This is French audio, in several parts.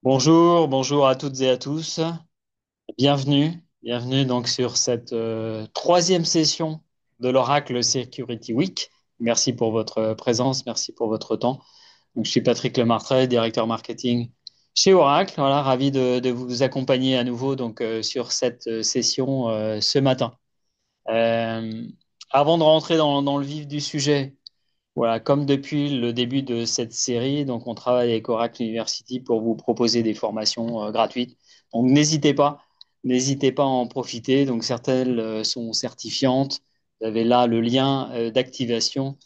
Bonjour, bonjour à toutes et à tous. Bienvenue donc sur cette troisième session de l'Oracle Security Week. Merci pour votre présence, merci pour votre temps. Donc, je suis Patrick Lemartret, directeur marketing chez Oracle. Voilà, ravi de vous accompagner à nouveau donc sur cette session ce matin. Euh, Avant de rentrer dans le vif du sujet, voilà, comme depuis le début de cette série, donc on travaille avec Oracle University pour vous proposer des formations gratuites. Donc n'hésitez pas à en profiter. Donc certaines sont certifiantes. Vous avez là le lien d'activation.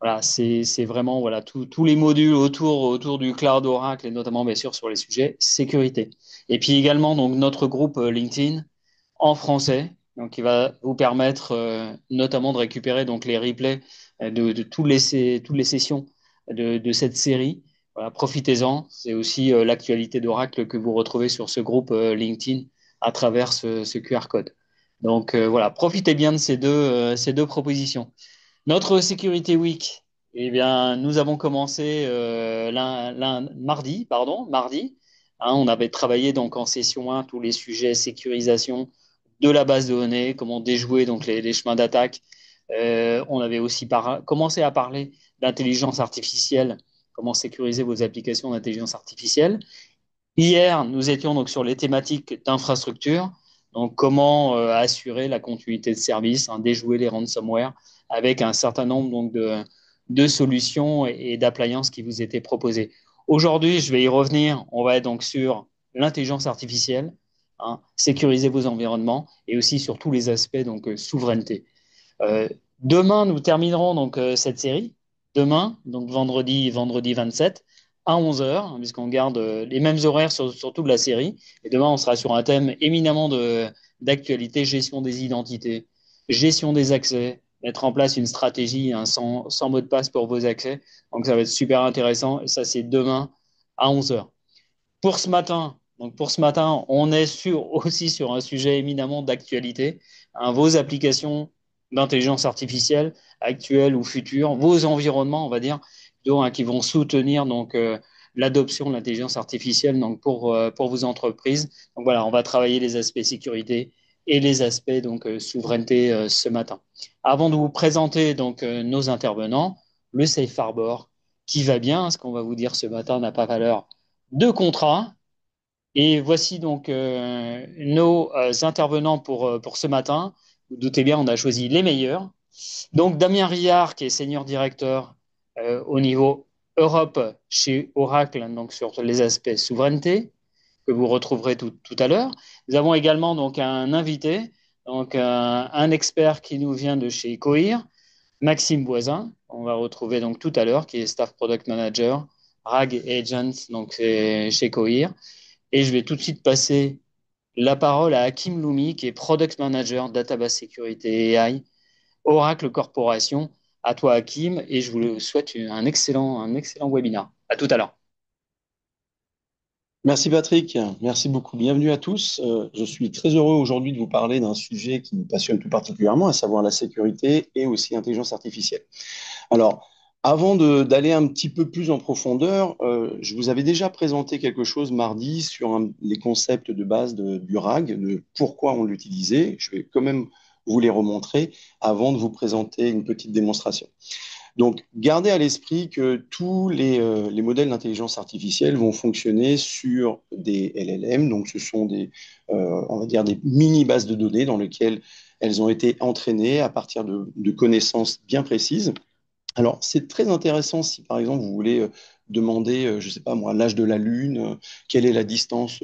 Voilà, c'est vraiment voilà tous les modules autour du cloud Oracle et notamment bien sûr sur les sujets sécurité. Et puis également donc notre groupe LinkedIn en français, donc qui va vous permettre notamment de récupérer donc les replays de toutes les sessions de cette série. Voilà, profitez-en. C'est aussi l'actualité d'Oracle que vous retrouvez sur ce groupe LinkedIn à travers ce QR code. Donc voilà, profitez bien de ces deux propositions. Notre Security Week, eh bien, nous avons commencé mardi. Hein, on avait travaillé donc en session 1 tous les sujets sécurisation de la base de données, comment déjouer donc les chemins d'attaque. On avait aussi commencé à parler d'intelligence artificielle, comment sécuriser vos applications d'intelligence artificielle. Hier, nous étions donc sur les thématiques d'infrastructure, donc comment assurer la continuité de service, hein, déjouer les ransomware avec un certain nombre donc de solutions et d'appliances qui vous étaient proposées. Aujourd'hui, je vais y revenir. On va être donc sur l'intelligence artificielle, hein, sécuriser vos environnements et aussi sur tous les aspects donc souveraineté. Euh, Demain, nous terminerons donc cette série. Demain, donc vendredi 27 à 11 heures, puisqu'on garde les mêmes horaires sur toute la série. Et demain, on sera sur un thème éminemment d'actualité, gestion des identités, gestion des accès, mettre en place une stratégie hein, sans mot de passe pour vos accès. Donc, ça va être super intéressant. Et ça, c'est demain à 11 heures. Pour ce matin, on est aussi sur un sujet éminemment d'actualité, hein, vos applications d'intelligence artificielle actuelles ou futures, vos environnements, on va dire, plutôt, hein, qui vont soutenir donc l'adoption de l'intelligence artificielle donc pour vos entreprises. Donc voilà, on va travailler les aspects sécurité et les aspects donc souveraineté ce matin. Avant de vous présenter donc nos intervenants, le safe harbor qui va bien, ce qu'on va vous dire ce matin n'a pas valeur de contrat. Et voici donc nos intervenants pour ce matin. Vous doutez bien, on a choisi les meilleurs. Donc Damien Riard, qui est senior directeur au niveau Europe chez Oracle, donc sur les aspects souveraineté, que vous retrouverez tout à l'heure. Nous avons également donc un invité, donc un expert qui nous vient de chez Coir, Maxime Boisin, on va retrouver donc tout à l'heure, qui est Staff Product Manager, RAG Agent, donc chez Coir. Et je vais tout de suite passer la parole à Hakim Loumi, qui est Product Manager Database Security AI, Oracle Corporation. À toi, Hakim, et je vous souhaite un excellent webinaire. À tout à l'heure. Merci Patrick, merci beaucoup. Bienvenue à tous. Je suis très heureux aujourd'hui de vous parler d'un sujet qui me passionne tout particulièrement, à savoir la sécurité et aussi l'intelligence artificielle. Alors, d'aller un petit peu plus en profondeur, je vous avais déjà présenté quelque chose mardi sur les concepts de base du RAG, de pourquoi on l'utilisait. Je vais quand même vous les remontrer avant de vous présenter une petite démonstration. Donc, gardez à l'esprit que tous les modèles d'intelligence artificielle vont fonctionner sur des LLM. Donc, ce sont on va dire des mini bases de données dans lesquelles elles ont été entraînées à partir de connaissances bien précises. Alors, c'est très intéressant si, par exemple, vous voulez demander, je ne sais pas moi, l'âge de la Lune, quelle est la distance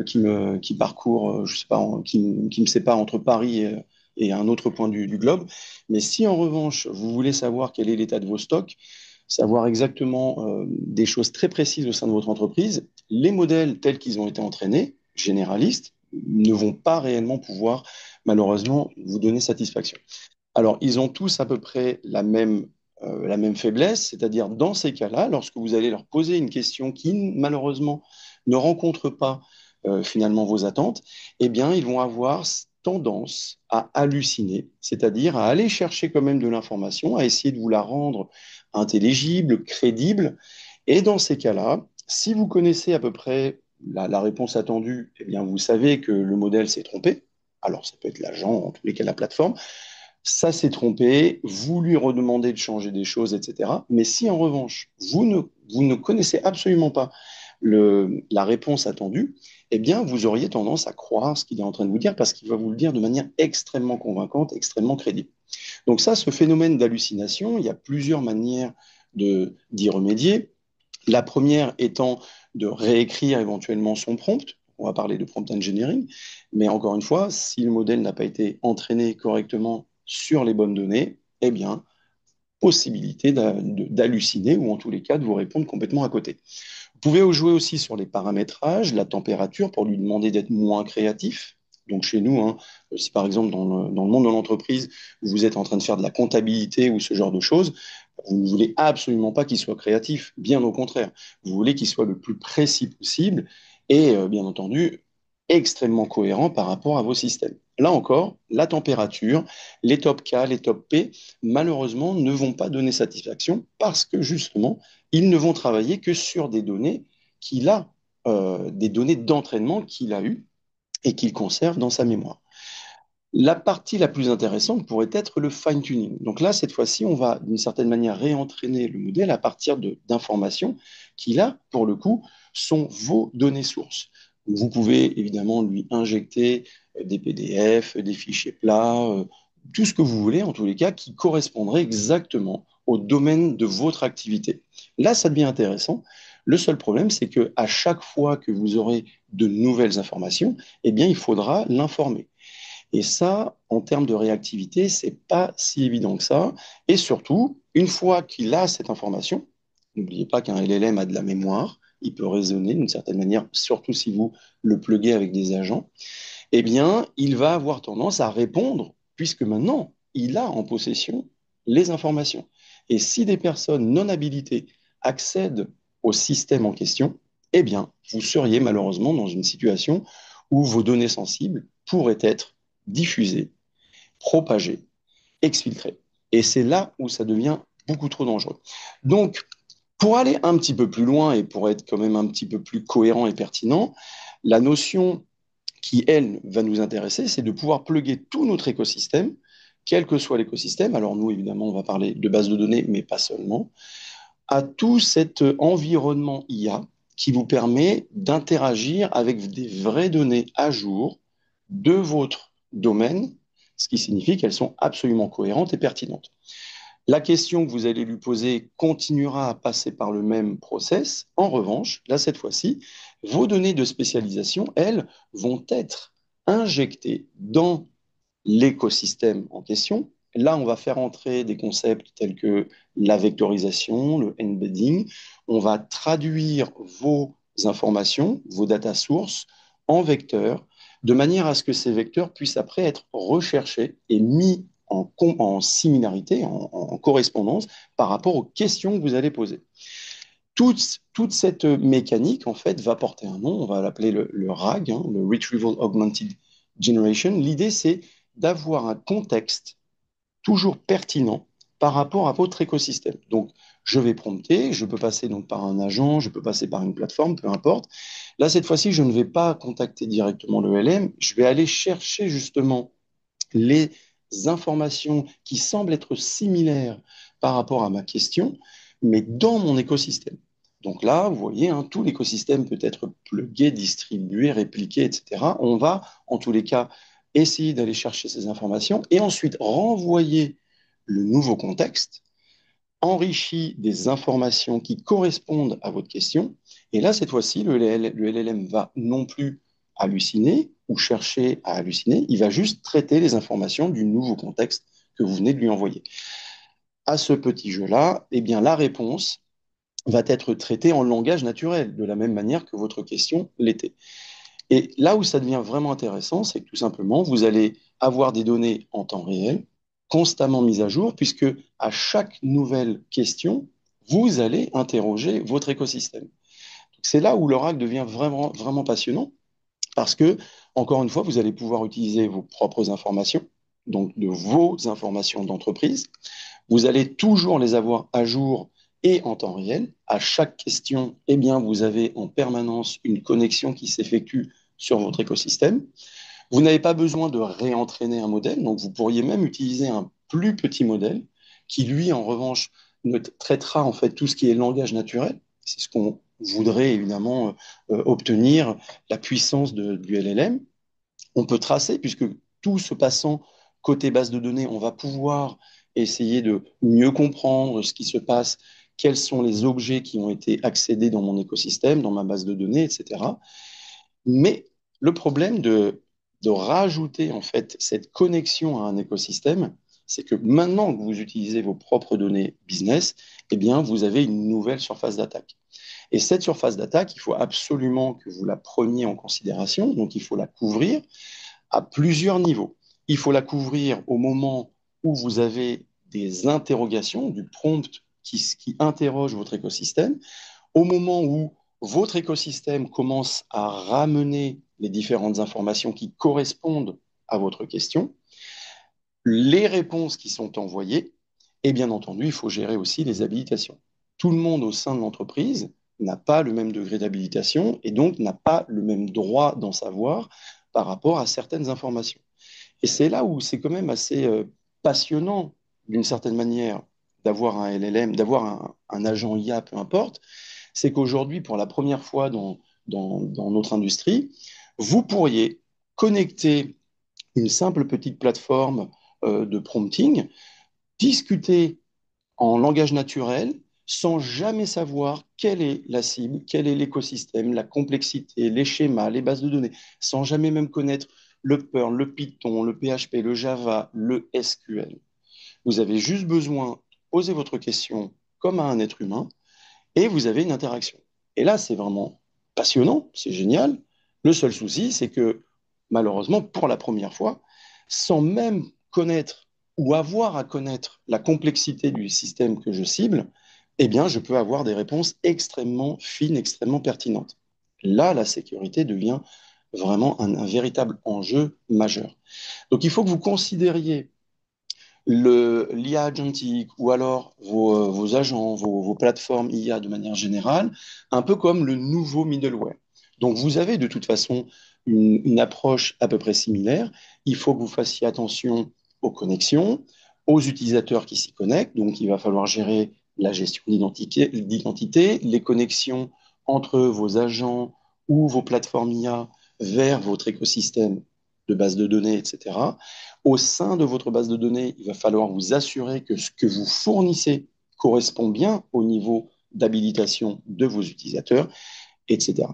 qui parcourt, je sais pas, qui me sépare entre Paris et un autre point du globe. Mais si en revanche, vous voulez savoir quel est l'état de vos stocks, savoir exactement des choses très précises au sein de votre entreprise, les modèles tels qu'ils ont été entraînés, généralistes, ne vont pas réellement pouvoir, malheureusement, vous donner satisfaction. Alors, ils ont tous à peu près la même faiblesse, c'est-à-dire dans ces cas-là, lorsque vous allez leur poser une question qui malheureusement ne rencontre pas finalement vos attentes, eh bien, ils vont avoir tendance à halluciner, c'est-à-dire à aller chercher quand même de l'information, à essayer de vous la rendre intelligible, crédible. Et dans ces cas-là, si vous connaissez à peu près la réponse attendue, eh bien, vous savez que le modèle s'est trompé. Alors, ça peut être l'agent, en tous les cas la plateforme. Ça s'est trompé, vous lui redemandez de changer des choses, etc. Mais si en revanche, vous ne connaissez absolument pas la réponse attendue, eh bien, vous auriez tendance à croire ce qu'il est en train de vous dire parce qu'il va vous le dire de manière extrêmement convaincante, extrêmement crédible. Donc ça, ce phénomène d'hallucination, il y a plusieurs manières d'y remédier. La première étant de réécrire éventuellement son prompt. On va parler de prompt engineering. Mais encore une fois, si le modèle n'a pas été entraîné correctement sur les bonnes données, eh bien, possibilité d'halluciner ou en tous les cas de vous répondre complètement à côté. Vous pouvez jouer aussi sur les paramétrages, la température pour lui demander d'être moins créatif. Donc chez nous, hein, si par exemple dans le monde de l'entreprise, vous êtes en train de faire de la comptabilité ou ce genre de choses, vous ne voulez absolument pas qu'il soit créatif, bien au contraire. Vous voulez qu'il soit le plus précis possible et bien entendu extrêmement cohérent par rapport à vos systèmes. Là encore, la température, les top K, les top P, malheureusement, ne vont pas donner satisfaction parce que justement, ils ne vont travailler que sur des données qu'il a, des données d'entraînement qu'il a eues et qu'il conserve dans sa mémoire. La partie la plus intéressante pourrait être le fine-tuning. Donc là, cette fois-ci, on va d'une certaine manière réentraîner le modèle à partir d'informations qui, là, pour le coup, sont vos données sources. Vous pouvez évidemment lui injecter des PDF, des fichiers plats, tout ce que vous voulez, en tous les cas, qui correspondrait exactement au domaine de votre activité. Là, ça devient intéressant. Le seul problème, c'est que à chaque fois que vous aurez de nouvelles informations, eh bien, il faudra l'informer. Et ça, en termes de réactivité, c'est pas si évident que ça. Et surtout, une fois qu'il a cette information, n'oubliez pas qu'un LLM a de la mémoire, il peut raisonner d'une certaine manière, surtout si vous le pluguez avec des agents, eh bien, il va avoir tendance à répondre, puisque maintenant, il a en possession les informations. Et si des personnes non habilitées accèdent au système en question, eh bien, vous seriez malheureusement dans une situation où vos données sensibles pourraient être diffusées, propagées, exfiltrées. Et c'est là où ça devient beaucoup trop dangereux. Donc, pour aller un petit peu plus loin et pour être quand même un petit peu plus cohérent et pertinent, la notion qui, elle, va nous intéresser, c'est de pouvoir plugger tout notre écosystème, quel que soit l'écosystème. Alors nous, évidemment, on va parler de base de données, mais pas seulement, à tout cet environnement IA qui vous permet d'interagir avec des vraies données à jour de votre domaine, ce qui signifie qu'elles sont absolument cohérentes et pertinentes. La question que vous allez lui poser continuera à passer par le même process. En revanche, là, cette fois-ci, vos données de spécialisation, elles, vont être injectées dans l'écosystème en question. Là, on va faire entrer des concepts tels que la vectorisation, le embedding. On va traduire vos informations, vos data sources en vecteurs, de manière à ce que ces vecteurs puissent après être recherchés et mis en similarité, en correspondance par rapport aux questions que vous allez poser. Toute cette mécanique, en fait, va porter un nom, on va l'appeler le RAG, hein, le Retrieval Augmented Generation. L'idée, c'est d'avoir un contexte toujours pertinent par rapport à votre écosystème. Donc, je vais prompter, je peux passer donc par un agent, je peux passer par une plateforme, peu importe. Là, cette fois-ci, je ne vais pas contacter directement le LM, je vais aller chercher justement les informations qui semblent être similaires par rapport à ma question, mais dans mon écosystème. Donc là, vous voyez, hein, tout l'écosystème peut être plugué, distribué, répliqué, etc. On va, en tous les cas, essayer d'aller chercher ces informations et ensuite renvoyer le nouveau contexte enrichi des informations qui correspondent à votre question. Et là, cette fois-ci, le LLM va non plus halluciner ou chercher à halluciner, il va juste traiter les informations du nouveau contexte que vous venez de lui envoyer. À ce petit jeu-là, eh bien, la réponse va être traitée en langage naturel, de la même manière que votre question l'était. Et là où ça devient vraiment intéressant, c'est que tout simplement, vous allez avoir des données en temps réel, constamment mises à jour, puisque à chaque nouvelle question, vous allez interroger votre écosystème. C'est là où l'oracle devient vraiment, vraiment passionnant, parce que, encore une fois, vous allez pouvoir utiliser vos propres informations, donc de vos informations d'entreprise. Vous allez toujours les avoir à jour et en temps réel. À chaque question, eh bien, vous avez en permanence une connexion qui s'effectue sur votre écosystème. Vous n'avez pas besoin de réentraîner un modèle, donc vous pourriez même utiliser un plus petit modèle qui, lui, en revanche, ne traitera en fait tout ce qui est langage naturel. C'est ce qu'on voudrait évidemment obtenir, la puissance du LLM. On peut tracer, puisque tout se passant côté base de données, on va pouvoir essayer de mieux comprendre ce qui se passe, quels sont les objets qui ont été accédés dans mon écosystème, dans ma base de données, etc. Mais le problème de rajouter en fait cette connexion à un écosystème, c'est que maintenant que vous utilisez vos propres données business, eh bien, vous avez une nouvelle surface d'attaque. Et cette surface d'attaque, il faut absolument que vous la preniez en considération, donc il faut la couvrir à plusieurs niveaux. Il faut la couvrir au moment où vous avez des interrogations, du prompt qui interroge votre écosystème, au moment où votre écosystème commence à ramener les différentes informations qui correspondent à votre question, les réponses qui sont envoyées, et bien entendu, il faut gérer aussi les habilitations. Tout le monde au sein de l'entreprise n'a pas le même degré d'habilitation et donc n'a pas le même droit d'en savoir par rapport à certaines informations. Et c'est là où c'est quand même assez passionnant, d'une certaine manière, d'avoir un LLM, d'avoir un agent IA, peu importe, c'est qu'aujourd'hui, pour la première fois dans notre industrie, vous pourriez connecter une simple petite plateforme de prompting, discuter en langage naturel sans jamais savoir quelle est la cible, quel est l'écosystème, la complexité, les schémas, les bases de données, sans jamais même connaître le Perl, le Python, le PHP, le Java, le SQL. Vous avez juste besoin de poser votre question comme à un être humain et vous avez une interaction. Et là, c'est vraiment passionnant, c'est génial. Le seul souci, c'est que malheureusement, pour la première fois, sans même connaître ou avoir à connaître la complexité du système que je cible, eh bien, je peux avoir des réponses extrêmement fines, extrêmement pertinentes. Là, la sécurité devient vraiment un véritable enjeu majeur. Donc, il faut que vous considériez l'IA agentique ou alors vos agents, vos plateformes IA de manière générale, un peu comme le nouveau middleware. Donc vous avez de toute façon une approche à peu près similaire. Il faut que vous fassiez attention aux connexions, aux utilisateurs qui s'y connectent. Donc il va falloir gérer la gestion d'identité, les connexions entre vos agents ou vos plateformes IA vers votre écosystème de base de données, etc. Au sein de votre base de données, il va falloir vous assurer que ce que vous fournissez correspond bien au niveau d'habilitation de vos utilisateurs, etc.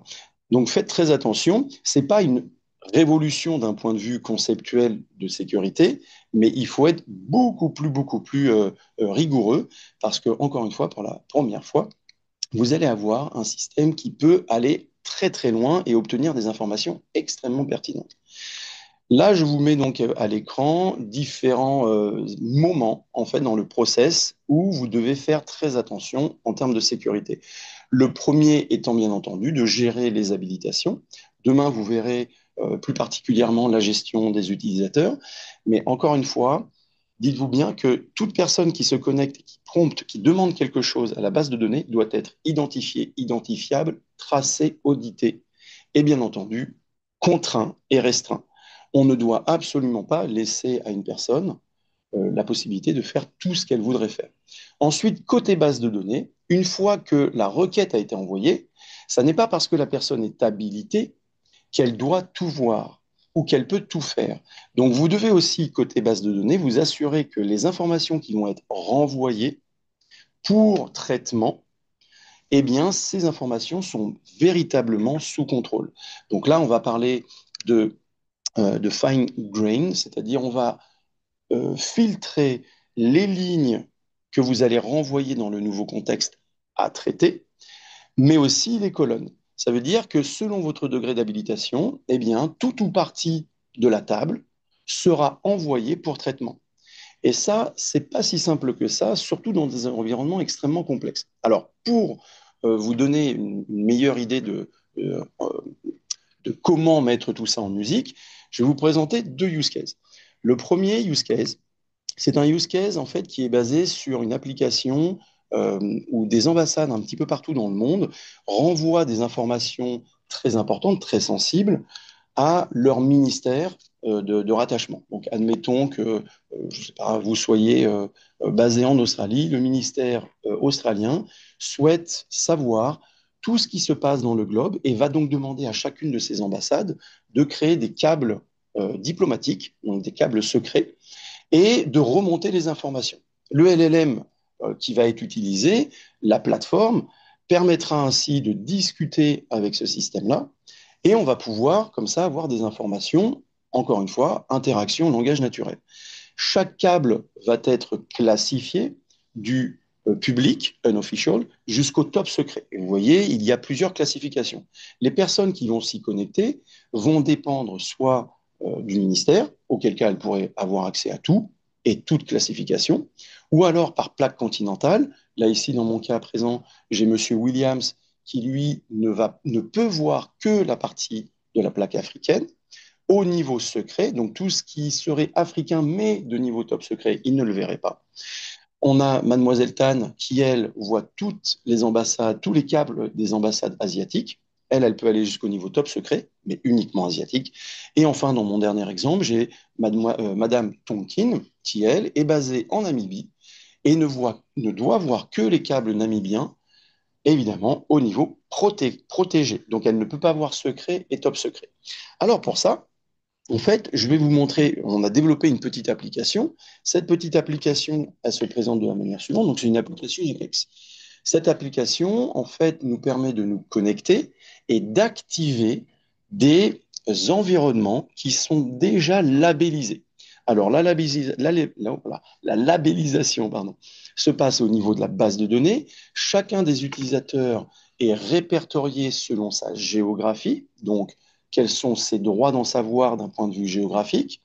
Donc faites très attention, ce n'est pas une révolution d'un point de vue conceptuel de sécurité, mais il faut être beaucoup plus rigoureux parce que, encore une fois, pour la première fois, vous allez avoir un système qui peut aller très loin et obtenir des informations extrêmement pertinentes. Là, je vous mets donc à l'écran différents moments en fait dans le process où vous devez faire très attention en termes de sécurité. Le premier étant bien entendu de gérer les habilitations. Demain, vous verrez plus particulièrement la gestion des utilisateurs. Mais encore une fois, dites-vous bien que toute personne qui se connecte, qui prompte, qui demande quelque chose à la base de données doit être identifiée, identifiable, tracée, auditée et bien entendu contraint et restreint. On ne doit absolument pas laisser à une personne la possibilité de faire tout ce qu'elle voudrait faire. Ensuite, côté base de données, une fois que la requête a été envoyée, ça n'est pas parce que la personne est habilitée qu'elle doit tout voir ou qu'elle peut tout faire. Donc, vous devez aussi, côté base de données, vous assurer que les informations qui vont être renvoyées pour traitement, eh bien, ces informations sont véritablement sous contrôle. Donc là, on va parler de fine grain, c'est-à-dire on va filtrer les lignes que vous allez renvoyer dans le nouveau contexte à traiter, mais aussi les colonnes. Ça veut dire que selon votre degré d'habilitation, eh bien, tout ou partie de la table sera envoyée pour traitement. Et ça, c'est pas si simple que ça, surtout dans des environnements extrêmement complexes. Alors, pour vous donner une meilleure idée de comment mettre tout ça en musique, je vais vous présenter deux use cases. Le premier use case, c'est un use case en fait qui est basé sur une application où des ambassades un petit peu partout dans le monde renvoient des informations très importantes, très sensibles à leur ministère de rattachement. Donc, admettons que, je sais pas, vous soyez basé en Australie, le ministère australien souhaite savoir tout ce qui se passe dans le globe et va donc demander à chacune de ces ambassades de créer des câbles diplomatiques, donc des câbles secrets, et de remonter les informations. Le LLM qui va être utilisé, la plateforme, permettra ainsi de discuter avec ce système-là et on va pouvoir, comme ça, avoir des informations, encore une fois, interaction, langage naturel. Chaque câble va être classifié du public, unofficial, jusqu'au top secret. Et vous voyez, il y a plusieurs classifications. Les personnes qui vont s'y connecter vont dépendre soit du ministère, auquel cas elles pourraient avoir accès à tout et toute classification, ou alors par plaque continentale. Là, ici, dans mon cas présent, j'ai Monsieur Williams qui, lui, ne peut voir que la partie de la plaque africaine au niveau secret, donc tout ce qui serait africain mais de niveau top secret, il ne le verrait pas. On a Mademoiselle Tan qui, elle, voit toutes les ambassades, tous les câbles des ambassades asiatiques. Elle peut aller jusqu'au niveau top secret, mais uniquement asiatique. Et enfin, dans mon dernier exemple, j'ai Madame Tonkin qui, elle, est basée en Namibie et ne doit voir que les câbles namibiens, évidemment, au niveau protégé. Donc, elle ne peut pas voir secret et top secret. Alors, pour ça, en fait, je vais vous montrer, on a développé une petite application. Cette petite application, elle se présente de la manière suivante. Donc, c'est une application JPEX. Cette application, en fait, nous permet de nous connecter et d'activer des environnements qui sont déjà labellisés. Alors, la labellisation, pardon, se passe au niveau de la base de données. Chacun des utilisateurs est répertorié selon sa géographie. Donc, quels sont ses droits d'en savoir d'un point de vue géographique,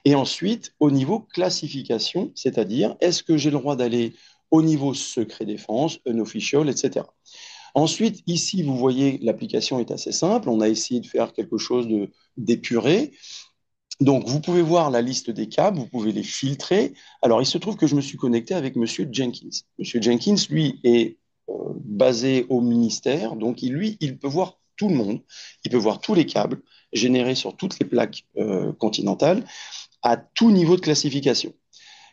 et ensuite au niveau classification, c'est-à-dire est-ce que j'ai le droit d'aller au niveau secret défense, unofficial, etc. Ensuite, ici, vous voyez, l'application est assez simple. On a essayé de faire quelque chose d'épuré. Donc, vous pouvez voir la liste des câbles, vous pouvez les filtrer. Alors, il se trouve que je me suis connecté avec Monsieur Jenkins. Monsieur Jenkins, lui, est basé au ministère, donc il peut voir tout le monde, il peut voir tous les câbles générés sur toutes les plaques continentales à tout niveau de classification.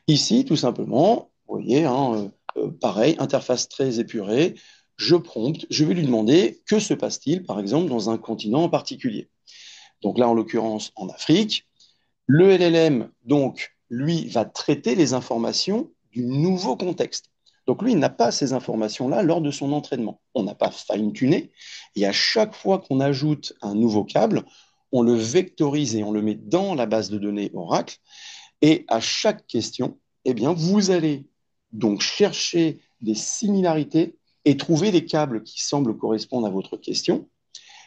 Ici, tout simplement, vous voyez, hein, pareil, interface très épurée, je prompte, je vais lui demander que se passe-t-il, par exemple, dans un continent en particulier. Donc là, en l'occurrence, en Afrique, le LLM, donc, lui, va traiter les informations du nouveau contexte. Donc lui, il n'a pas ces informations-là lors de son entraînement. On n'a pas fine-tuné. Et à chaque fois qu'on ajoute un nouveau câble, on le vectorise et on le met dans la base de données Oracle. Et à chaque question, eh bien, vous allez donc chercher des similarités et trouver des câbles qui semblent correspondre à votre question.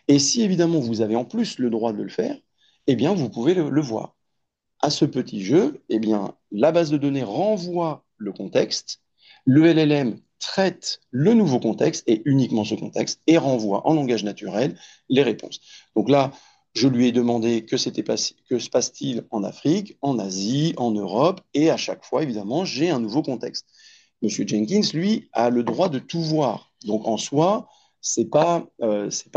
Et si évidemment vous avez en plus le droit de le faire, eh bien, vous pouvez le voir. À ce petit jeu, eh bien, la base de données renvoie le contexte, le LLM traite le nouveau contexte et uniquement ce contexte et renvoie en langage naturel les réponses. Donc là, je lui ai demandé que se passe-t-il en Afrique, en Asie, en Europe, et à chaque fois, évidemment, j'ai un nouveau contexte. Monsieur Jenkins, lui, a le droit de tout voir. Donc en soi, c'est pas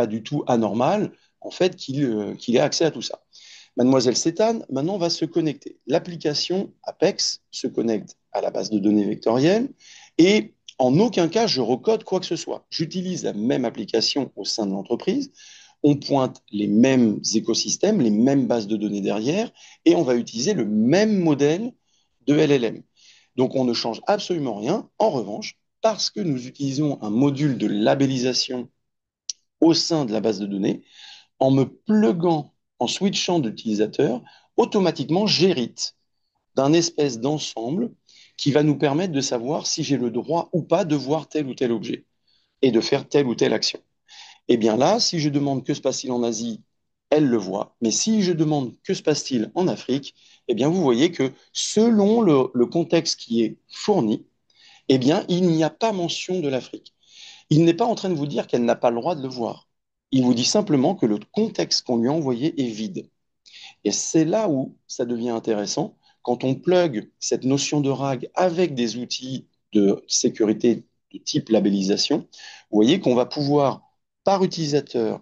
du tout anormal, en fait, qu'il ait accès à tout ça. Mademoiselle Cétane, maintenant, va se connecter. L'application Apex se connecte à la base de données vectorielle et en aucun cas, je recode quoi que ce soit. J'utilise la même application au sein de l'entreprise. On pointe les mêmes écosystèmes, les mêmes bases de données derrière et on va utiliser le même modèle de LLM. Donc, on ne change absolument rien. En revanche, parce que nous utilisons un module de labellisation au sein de la base de données, en me pluguant, en switchant d'utilisateur, automatiquement, j'hérite d'un espèce d'ensemble qui va nous permettre de savoir si j'ai le droit ou pas de voir tel ou tel objet et de faire telle ou telle action. Et bien là, si je demande que se passe-t-il en Asie, elle le voit. Mais si je demande que se passe-t-il en Afrique, eh bien vous voyez que selon le contexte qui est fourni, eh bien il n'y a pas mention de l'Afrique. Il n'est pas en train de vous dire qu'elle n'a pas le droit de le voir. Il vous dit simplement que le contexte qu'on lui a envoyé est vide. Et c'est là où ça devient intéressant, quand on plug cette notion de RAG avec des outils de sécurité de type labellisation, vous voyez qu'on va pouvoir, par utilisateur,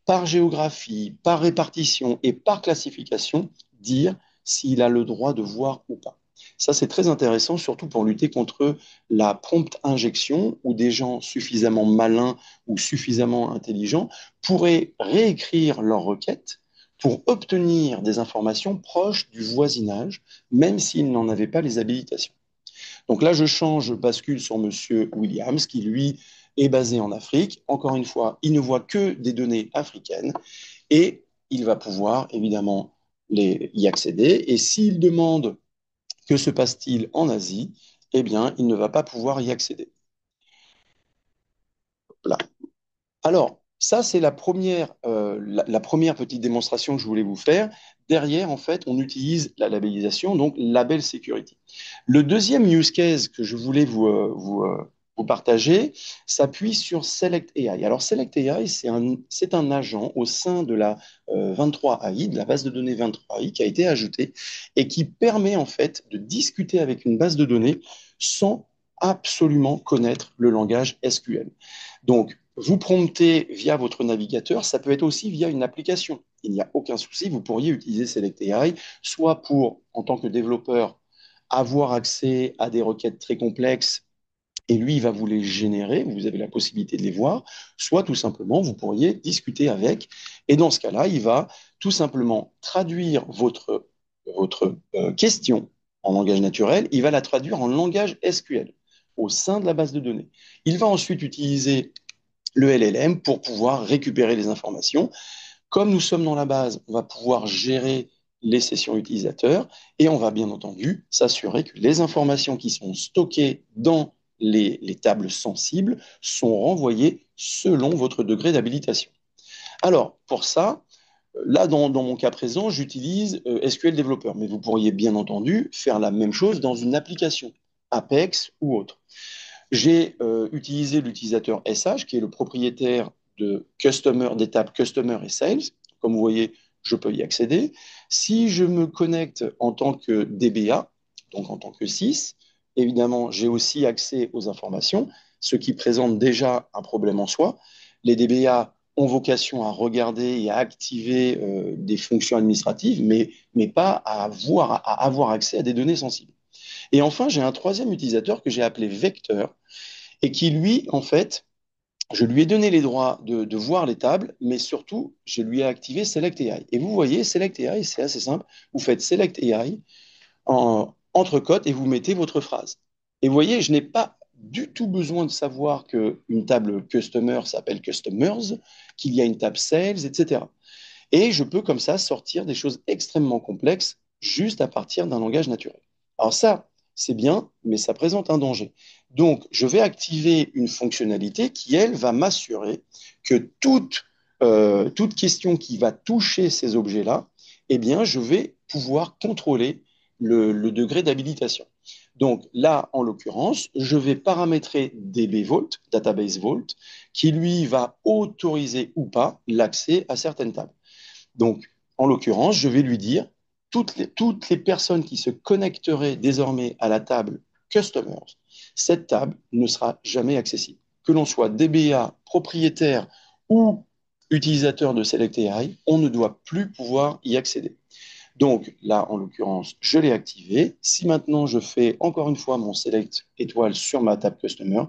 par géographie, par répartition et par classification, dire s'il a le droit de voir ou pas. Ça, c'est très intéressant, surtout pour lutter contre la prompte injection, où des gens suffisamment malins ou suffisamment intelligents pourraient réécrire leur requête pour obtenir des informations proches du voisinage, même s'ils n'en avaient pas les habilitations. Donc là, je change, je bascule sur Monsieur Williams, qui lui est basé en Afrique. Encore une fois, il ne voit que des données africaines et il va pouvoir évidemment y accéder. Et s'il demande que se passe-t-il en Asie, eh bien, il ne va pas pouvoir y accéder. Là. Alors, ça, c'est la première petite démonstration que je voulais vous faire. Derrière, en fait, on utilise la labellisation, donc Label Security. Le deuxième use case que je voulais vous partager s'appuie sur Select AI. Alors, Select AI, c'est un agent au sein de la 23AI, de la base de données 23AI, qui a été ajouté et qui permet, en fait, de discuter avec une base de données sans absolument connaître le langage SQL. Donc, vous promptez via votre navigateur, ça peut être aussi via une application. Il n'y a aucun souci, vous pourriez utiliser Select AI, soit pour, en tant que développeur, avoir accès à des requêtes très complexes et lui, il va vous les générer, vous avez la possibilité de les voir, soit tout simplement, vous pourriez discuter avec, et dans ce cas-là, il va tout simplement traduire votre question en langage naturel, il va la traduire en langage SQL au sein de la base de données. Il va ensuite utiliser le LLM pour pouvoir récupérer les informations. Comme nous sommes dans la base, on va pouvoir gérer les sessions utilisateurs et on va bien entendu s'assurer que les informations qui sont stockées dans les tables sensibles sont renvoyées selon votre degré d'habilitation. Alors, pour ça, là, dans mon cas présent, j'utilise SQL Developer, mais vous pourriez bien entendu faire la même chose dans une application, Apex ou autre. J'ai utilisé l'utilisateur SH, qui est le propriétaire des tables Customer et Sales. Comme vous voyez, je peux y accéder. Si je me connecte en tant que DBA, donc en tant que SIS, évidemment, j'ai aussi accès aux informations, ce qui présente déjà un problème en soi. Les DBA ont vocation à regarder et à activer des fonctions administratives, mais pas à avoir accès à des données sensibles. Et enfin, j'ai un troisième utilisateur que j'ai appelé Vecteur et qui, lui, en fait, je lui ai donné les droits de voir les tables, mais surtout, je lui ai activé Select AI. Et vous voyez, Select AI, c'est assez simple. Vous faites Select AI entre cotes et vous mettez votre phrase. Et vous voyez, je n'ai pas du tout besoin de savoir qu'une table Customer s'appelle Customers, qu'il y a une table Sales, etc. Et je peux comme ça sortir des choses extrêmement complexes juste à partir d'un langage naturel. Alors ça, c'est bien, mais ça présente un danger. Donc, je vais activer une fonctionnalité qui, elle, va m'assurer que toute question qui va toucher ces objets-là, eh bien, je vais pouvoir contrôler le degré d'habilitation. Donc là, en l'occurrence, je vais paramétrer DB Vault, Database Vault, qui lui va autoriser ou pas l'accès à certaines tables. Donc, en l'occurrence, je vais lui dire toutes les personnes qui se connecteraient désormais à la table Customers, cette table ne sera jamais accessible. Que l'on soit DBA, propriétaire ou utilisateur de Select AI, on ne doit plus pouvoir y accéder. Donc là, en l'occurrence, je l'ai activé. Si maintenant je fais encore une fois mon Select étoile sur ma table Customer,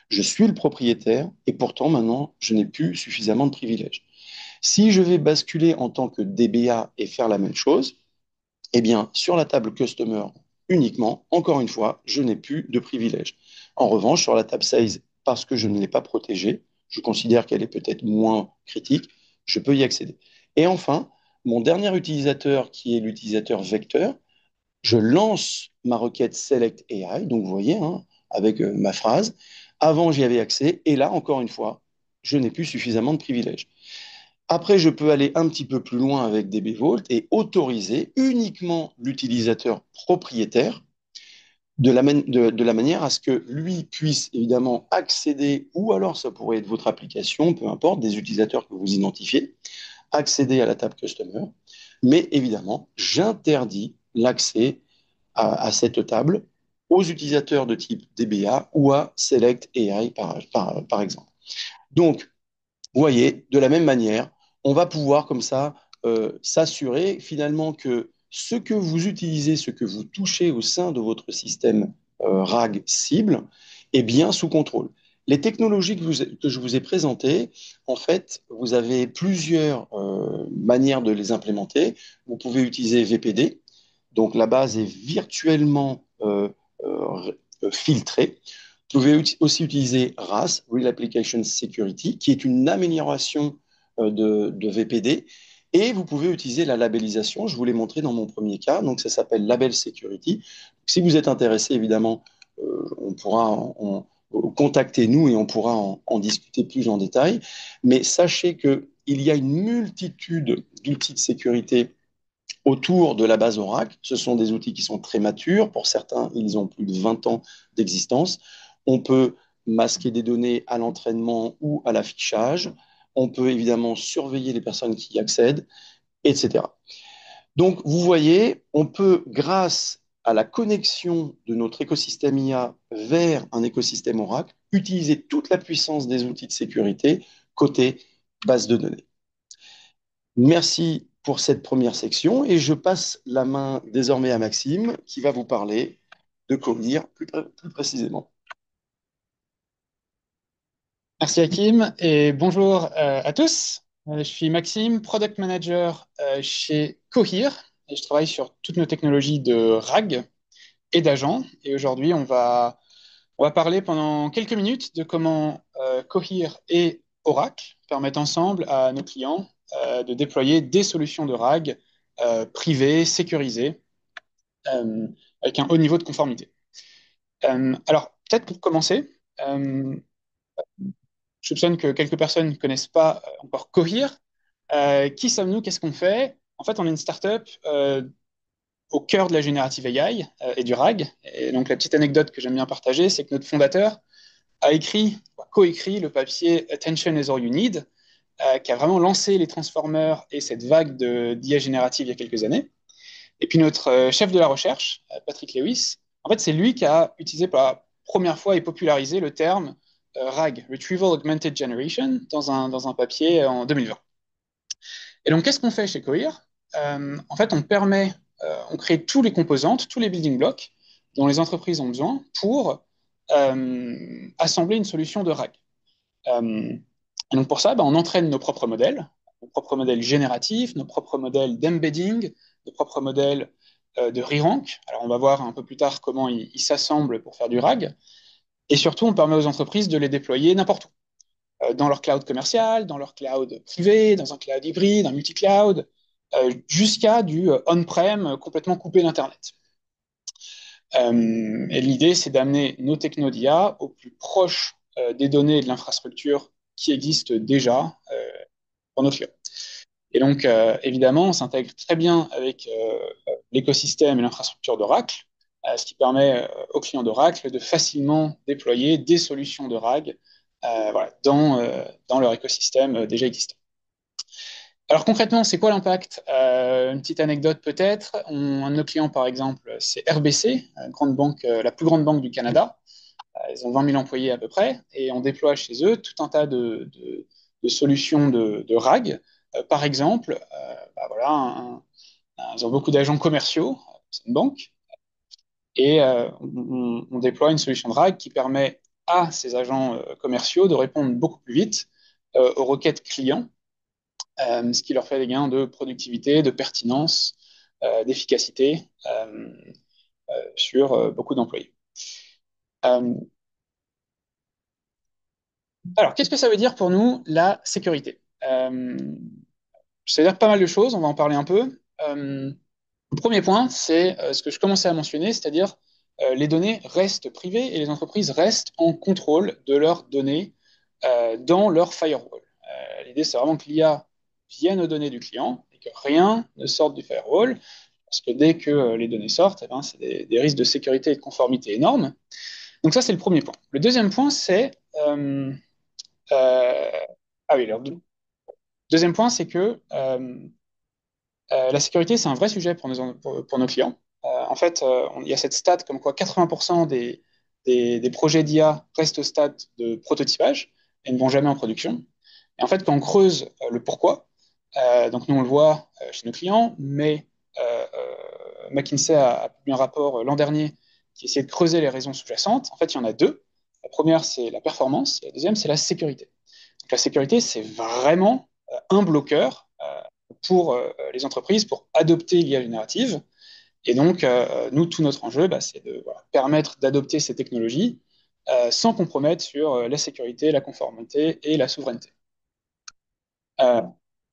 je suis le propriétaire et pourtant maintenant, je n'ai plus suffisamment de privilèges. Si je vais basculer en tant que DBA et faire la même chose, eh bien, sur la table Customer uniquement, encore une fois, je n'ai plus de privilèges. En revanche, sur la table Size, parce que je ne l'ai pas protégée, je considère qu'elle est peut-être moins critique, je peux y accéder. Et enfin, mon dernier utilisateur, qui est l'utilisateur vecteur, je lance ma requête Select AI, donc vous voyez, hein, avec ma phrase. Avant, j'y avais accès, et là, encore une fois, je n'ai plus suffisamment de privilèges. Après, je peux aller un petit peu plus loin avec DB Vault et autoriser uniquement l'utilisateur propriétaire de la manière à ce que lui puisse évidemment accéder, ou alors ça pourrait être votre application, peu importe, des utilisateurs que vous identifiez, accéder à la table Customer. Mais évidemment, j'interdis l'accès à cette table aux utilisateurs de type DBA ou à Select AI, par exemple. Donc, vous voyez, de la même manière, on va pouvoir comme ça s'assurer finalement que ce que vous utilisez, ce que vous touchez au sein de votre système RAG cible est bien sous contrôle. Les technologies que je vous ai présentées, en fait, vous avez plusieurs manières de les implémenter. Vous pouvez utiliser VPD, donc la base est virtuellement filtrée. Vous pouvez aussi utiliser RAS, Real Application Security, qui est une amélioration de VPD. Et vous pouvez utiliser la labellisation. Je vous l'ai montré dans mon premier cas. Donc, ça s'appelle Label Security. Si vous êtes intéressé, évidemment, on pourra contacter nous et on pourra en discuter plus en détail. Mais sachez qu'il y a une multitude d'outils de sécurité autour de la base Oracle. Ce sont des outils qui sont très matures. Pour certains, ils ont plus de 20 ans d'existence. On peut masquer des données à l'entraînement ou à l'affichage. On peut évidemment surveiller les personnes qui y accèdent, etc. Donc, vous voyez, on peut, grâce à la connexion de notre écosystème IA vers un écosystème Oracle, utiliser toute la puissance des outils de sécurité côté base de données. Merci pour cette première section et je passe la main désormais à Maxime qui va vous parler de Cohere plus précisément. Merci Hakim et bonjour à tous. Je suis Maxime, Product Manager chez Cohere et je travaille sur toutes nos technologies de RAG et d'agents. Et aujourd'hui, on va parler pendant quelques minutes de comment Cohere et Oracle permettent ensemble à nos clients de déployer des solutions de RAG privées, sécurisées, euh, avec un haut niveau de conformité. Alors, peut-être pour commencer, je soupçonne que quelques personnes ne connaissent pas encore Cohere. Qui sommes-nous? Qu'est-ce qu'on fait? En fait, on est une startup au cœur de la générative AI et du RAG. Et donc, la petite anecdote que j'aime bien partager, c'est que notre fondateur a coécrit le papier Attention is all you need, qui a vraiment lancé les transformers et cette vague d'IA générative il y a quelques années. Et puis notre chef de la recherche, Patrick Lewis, en fait, c'est lui qui a utilisé pour la première fois et popularisé le terme RAG, Retrieval Augmented Generation, dans un papier en 2020. Et donc, qu'est-ce qu'on fait chez Cohere? En fait, on crée tous les composantes, tous les building blocks dont les entreprises ont besoin pour assembler une solution de RAG. Et donc pour ça, on entraîne nos propres modèles génératifs, nos propres modèles d'embedding, nos propres modèles de re-rank. Alors on va voir un peu plus tard comment ils s'assemblent pour faire du RAG. Et surtout, on permet aux entreprises de les déployer n'importe où. Dans leur cloud commercial, dans leur cloud privé, dans un cloud hybride, un multi-cloud, jusqu'à du on-prem complètement coupé d'Internet. Et l'idée, c'est d'amener nos technos d'IA au plus proche des données et de l'infrastructure qui existent déjà pour nos clients. Et donc, évidemment, on s'intègre très bien avec l'écosystème et l'infrastructure d'Oracle, ce qui permet aux clients d'Oracle de facilement déployer des solutions de RAG voilà, dans leur écosystème déjà existant. Alors concrètement, c'est quoi l'impact? Une petite anecdote peut-être. Un de nos clients, par exemple, c'est RBC, grande banque, la plus grande banque du Canada. Ils ont 20 000 employés à peu près, et on déploie chez eux tout un tas de solutions de RAG. Par exemple, voilà, ils ont beaucoup d'agents commerciaux, c'est une banque, et on déploie une solution de RAG qui permet à ces agents commerciaux de répondre beaucoup plus vite aux requêtes clients, ce qui leur fait des gains de productivité, de pertinence, d'efficacité sur beaucoup d'employés. Alors, qu'est-ce que ça veut dire pour nous, la sécurité? Ça veut dire pas mal de choses, on va en parler un peu. Le premier point, c'est ce que je commençais à mentionner, c'est-à-dire les données restent privées et les entreprises restent en contrôle de leurs données dans leur firewall. L'idée, c'est vraiment que l'IA vienne aux données du client et que rien ne sorte du firewall, parce que dès que les données sortent, eh ben, c'est des risques de sécurité et de conformité énormes. Donc ça, c'est le premier point. Le deuxième point, c'est... euh, ah oui, alors, deuxième point, c'est que la sécurité, c'est un vrai sujet pour nos clients. En fait, il y a cette stat comme quoi 80% des projets d'IA restent au stade de prototypage et ne vont jamais en production. Et en fait, quand on creuse le pourquoi, donc nous on le voit chez nos clients, mais McKinsey a publié un rapport l'an dernier qui essayait de creuser les raisons sous-jacentes. En fait, il y en a deux. La première, c'est la performance, et la deuxième, c'est la sécurité. Donc la sécurité, c'est vraiment un bloqueur pour les entreprises pour adopter l'IA générative. Et donc, nous, tout notre enjeu, bah, c'est de voilà, permettre d'adopter ces technologies sans compromettre sur la sécurité, la conformité et la souveraineté. Euh,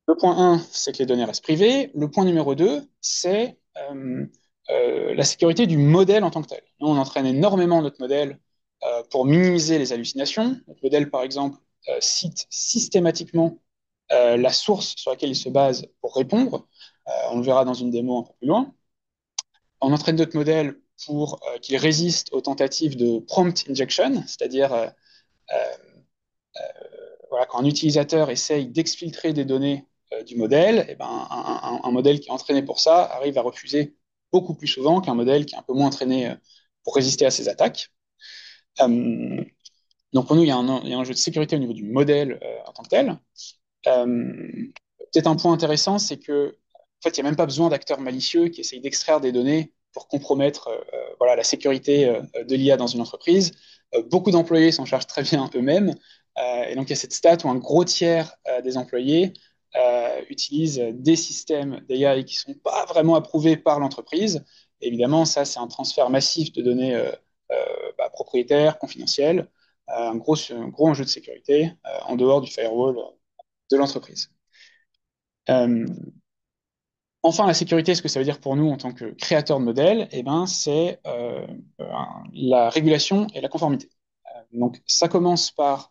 le point 1, c'est que les données restent privées. Le point numéro 2, c'est la sécurité du modèle en tant que tel. Nous, on entraîne énormément notre modèle pour minimiser les hallucinations. Notre modèle, par exemple, cite systématiquement la source sur laquelle il se base pour répondre. On le verra dans une démo un peu plus loin. On entraîne notre modèle pour qu'il résiste aux tentatives de prompt injection, c'est-à-dire voilà, quand un utilisateur essaye d'exfiltrer des données du modèle, et ben, un modèle qui est entraîné pour ça arrive à refuser beaucoup plus souvent qu'un modèle qui est un peu moins entraîné pour résister à ces attaques. Euh, donc pour nous, il y a un jeu de sécurité au niveau du modèle en tant que tel. Peut-être un point intéressant, c'est que en fait, il n'y a même pas besoin d'acteurs malicieux qui essayent d'extraire des données pour compromettre voilà, la sécurité de l'IA dans une entreprise. Beaucoup d'employés s'en chargent très bien eux-mêmes. Et donc, il y a cette stat où un gros tiers des employés utilisent des systèmes d'AI qui ne sont pas vraiment approuvés par l'entreprise. Et évidemment, ça, c'est un transfert massif de données propriétaires, confidentielles, un gros enjeu de sécurité en dehors du firewall de l'entreprise. Euh, Enfin, la sécurité, ce que ça veut dire pour nous en tant que créateurs de modèles, eh ben, c'est la régulation et la conformité. Donc, ça commence par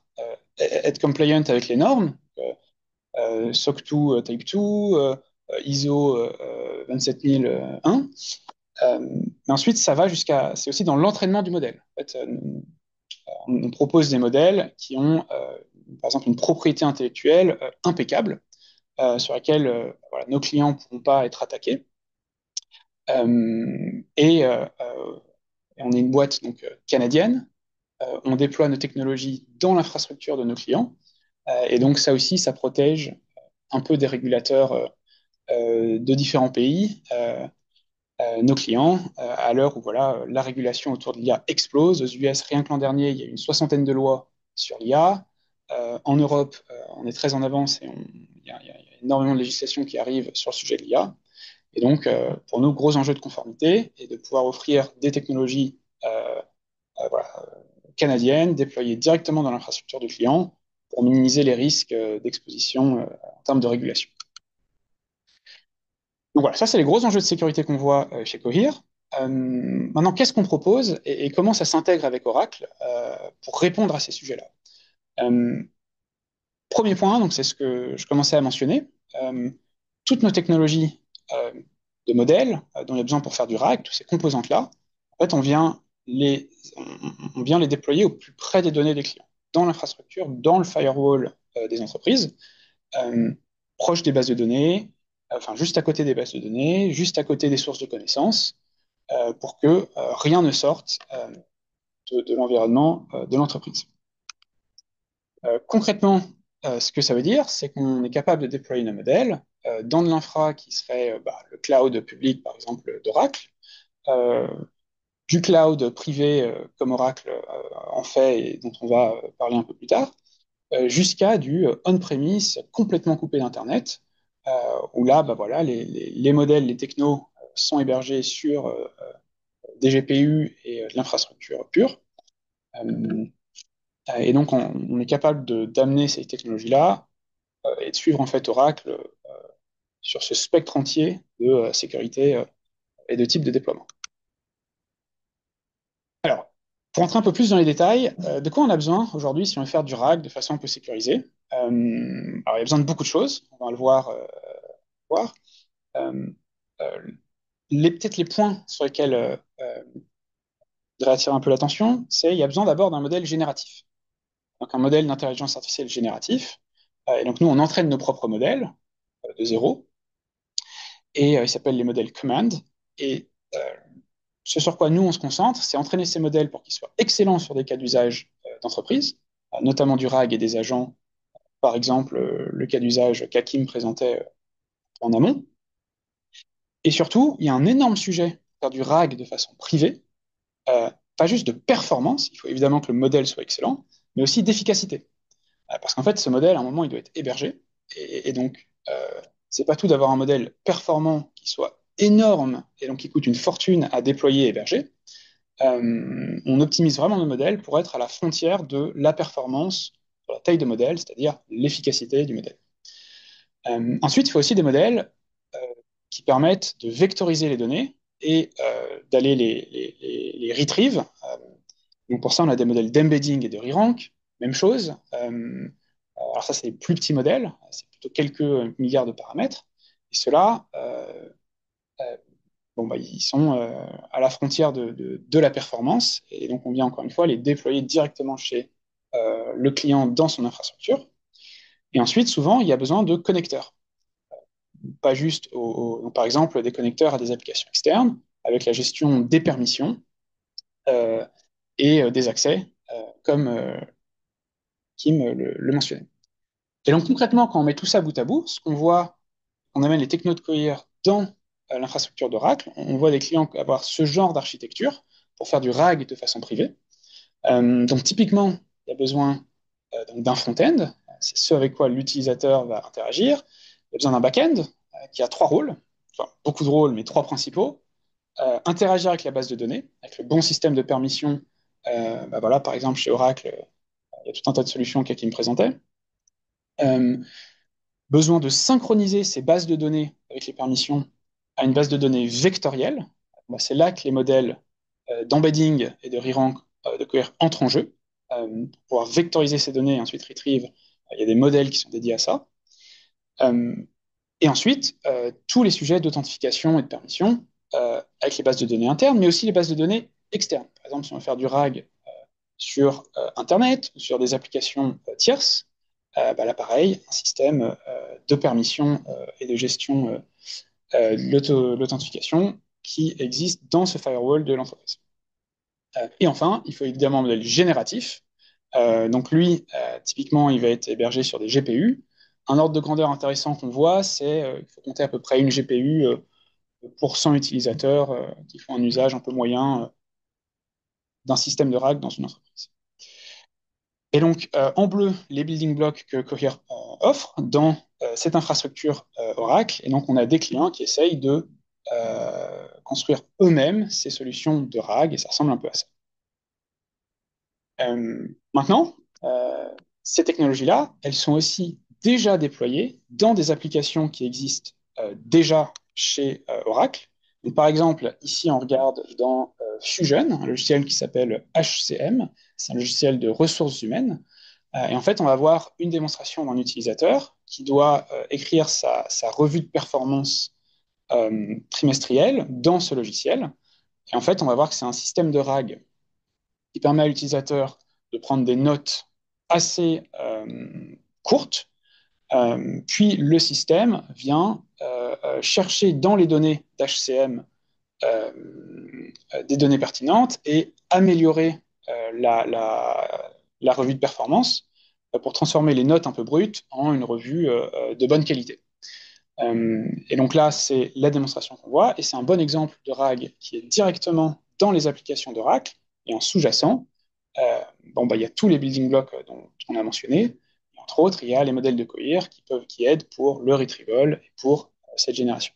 être compliant avec les normes, SOC 2 Type 2, ISO 27001. Mais ensuite, ça va jusqu'à, c'est aussi dans l'entraînement du modèle. En fait, on propose des modèles qui ont, par exemple, une propriété intellectuelle impeccable, sur laquelle voilà, nos clients ne pourront pas être attaqués. Et on est une boîte donc, canadienne. On déploie nos technologies dans l'infrastructure de nos clients. Et donc ça aussi, ça protège un peu des régulateurs de différents pays, nos clients, à l'heure où voilà, la régulation autour de l'IA explose. Aux US, rien que l'an dernier, il y a une soixantaine de lois sur l'IA. En Europe, on est très en avance et il y a énormément de législation qui arrive sur le sujet de l'IA. Et donc, pour nous, gros enjeu de conformité et de pouvoir offrir des technologies voilà, canadiennes déployées directement dans l'infrastructure du client pour minimiser les risques d'exposition en termes de régulation. Donc voilà, ça, c'est les gros enjeux de sécurité qu'on voit chez Cohere. Maintenant, qu'est-ce qu'on propose et comment ça s'intègre avec Oracle pour répondre à ces sujets-là? Premier point, donc c'est ce que je commençais à mentionner. Toutes nos technologies de modèles dont il y a besoin pour faire du RAG, toutes ces composantes-là, en fait, on vient les déployer au plus près des données des clients, dans l'infrastructure, dans le firewall des entreprises, euh, proche des bases de données, enfin juste à côté des bases de données, juste à côté des sources de connaissances, pour que rien ne sorte de l'environnement de l'entreprise. Concrètement, ce que ça veut dire, c'est qu'on est capable de déployer nos modèles dans de l'infra qui serait le cloud public, par exemple, d'Oracle, euh, du cloud privé comme Oracle en fait et dont on va parler un peu plus tard, jusqu'à du on-premise complètement coupé d'Internet, où là, voilà, les modèles, les technos sont hébergés sur des GPU et de l'infrastructure pure. Et donc, on est capable d'amener ces technologies-là et de suivre en fait Oracle sur ce spectre entier de sécurité et de type de déploiement. Alors, pour entrer un peu plus dans les détails, de quoi on a besoin aujourd'hui si on veut faire du RAG de façon un peu sécurisée? Alors, il y a besoin de beaucoup de choses, on va le voir. voir. Euh, euh, Peut-être les points sur lesquels je voudrais attirer un peu l'attention, c'est qu'il y a besoin d'abord d'un modèle génératif. Donc un modèle d'intelligence artificielle génératif. Et donc nous, on entraîne nos propres modèles de zéro. Et ils s'appellent les modèles Command. Et ce sur quoi nous, on se concentre, c'est entraîner ces modèles pour qu'ils soient excellents sur des cas d'usage d'entreprise, notamment du RAG et des agents. Par exemple, le cas d'usage qu'Hakim présentait en amont. Et surtout, il y a un énorme sujet pour faire du RAG de façon privée, pas juste de performance, il faut évidemment que le modèle soit excellent, mais aussi d'efficacité. Parce qu'en fait, ce modèle, à un moment, il doit être hébergé. Et donc, c'est pas tout d'avoir un modèle performant qui soit énorme et donc qui coûte une fortune à déployer et héberger. On optimise vraiment nos modèles pour être à la frontière de la performance sur la taille de modèle, c'est-à-dire l'efficacité du modèle. Ensuite, il faut aussi des modèles qui permettent de vectoriser les données et d'aller les retrieve. Donc pour ça, on a des modèles d'embedding et de re-rank. Même chose. Alors ça, c'est les plus petits modèles. C'est plutôt quelques milliards de paramètres. Et ceux-là, bon, bah, ils sont à la frontière de la performance. Et donc, on vient encore une fois les déployer directement chez le client dans son infrastructure. Et ensuite, souvent, il y a besoin de connecteurs. Pas juste, donc, par exemple, des connecteurs à des applications externes, avec la gestion des permissions et des accès, comme Kim le mentionnait. Et donc, concrètement, quand on met tout ça bout à bout, ce qu'on voit, on amène les technos de Cohere dans l'infrastructure d'Oracle, on voit des clients avoir ce genre d'architecture pour faire du RAG de façon privée. Donc, typiquement, il y a besoin d'un front-end, c'est ce avec quoi l'utilisateur va interagir. Il y a besoin d'un back-end qui a trois rôles, enfin beaucoup de rôles, mais trois principaux. Interagir avec la base de données, avec le bon système de permission. Bah voilà, par exemple, chez Oracle, il y a tout un tas de solutions qui me présentaient. Besoin de synchroniser ces bases de données avec les permissions à une base de données vectorielle. Bah, c'est là que les modèles d'embedding et de re-rank de Cohere entrent en jeu. Pour pouvoir vectoriser ces données et ensuite retrieve, il y a des modèles qui sont dédiés à ça. Et ensuite, tous les sujets d'authentification et de permission avec les bases de données internes, mais aussi les bases de données externes. Par exemple, si on veut faire du RAG sur Internet ou sur des applications tierces, bah là, pareil, un système de permission et de gestion de l'authentification qui existe dans ce firewall de l'entreprise. Et enfin, il faut évidemment un modèle génératif. Donc lui, typiquement, il va être hébergé sur des GPU. Un ordre de grandeur intéressant qu'on voit, c'est qu'il faut compter à peu près une GPU pour 100 utilisateurs qui font un usage un peu moyen d'un système de RAG dans une entreprise. Et donc, en bleu, les building blocks que Cohere offre dans cette infrastructure Oracle. Et donc, on a des clients qui essayent de construire eux-mêmes ces solutions de RAG, et ça ressemble un peu à ça. Maintenant, ces technologies-là, elles sont aussi déjà déployées dans des applications qui existent déjà chez Oracle. Donc, par exemple, ici, on regarde dans Fusion, un logiciel qui s'appelle HCM, c'est un logiciel de ressources humaines. Et en fait, on va avoir une démonstration d'un utilisateur qui doit écrire sa revue de performance trimestrielle dans ce logiciel. Et en fait, on va voir que c'est un système de RAG qui permet à l'utilisateur de prendre des notes assez courtes. Puis le système vient chercher dans les données d'HCM des données pertinentes et améliorer la revue de performance pour transformer les notes un peu brutes en une revue de bonne qualité. Et donc là, c'est la démonstration qu'on voit, et c'est un bon exemple de RAG qui est directement dans les applications d'Oracle, et en sous-jacent, bon, bah, il y a tous les building blocks dont on a mentionné, et entre autres, il y a les modèles de Cohere qui aident pour le retrieval et pour cette génération.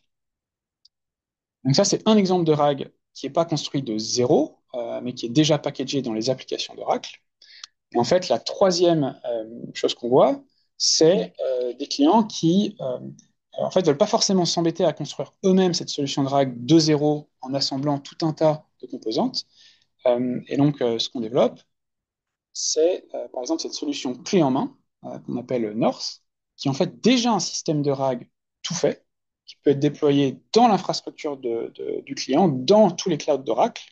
Donc ça, c'est un exemple de RAG qui n'est pas construit de zéro, mais qui est déjà packagé dans les applications d'Oracle. Et en fait, la troisième chose qu'on voit, c'est des clients qui en fait, ne veulent pas forcément s'embêter à construire eux-mêmes cette solution de RAG de zéro en assemblant tout un tas de composantes. Et donc, ce qu'on développe, c'est par exemple cette solution clé en main qu'on appelle North, qui est en fait déjà un système de RAG tout fait, qui peut être déployé dans l'infrastructure du client, dans tous les clouds d'Oracle,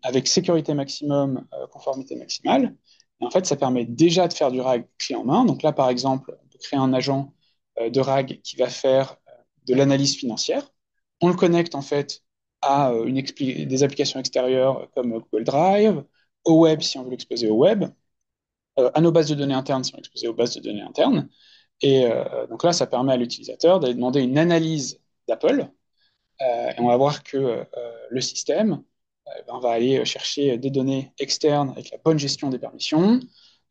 avec sécurité maximum, conformité maximale. Et en fait, ça permet déjà de faire du RAG clé en main. Donc là, par exemple, on peut créer un agent de RAG qui va faire de l'analyse financière. On le connecte en fait à des applications extérieures comme Google Drive, au web si on veut l'exposer au web, à nos bases de données internes si on veut l'exposer aux bases de données internes. Et donc là, ça permet à l'utilisateur d'aller demander une analyse d'Apple. Et on va voir que le système ben, va aller chercher des données externes avec la bonne gestion des permissions,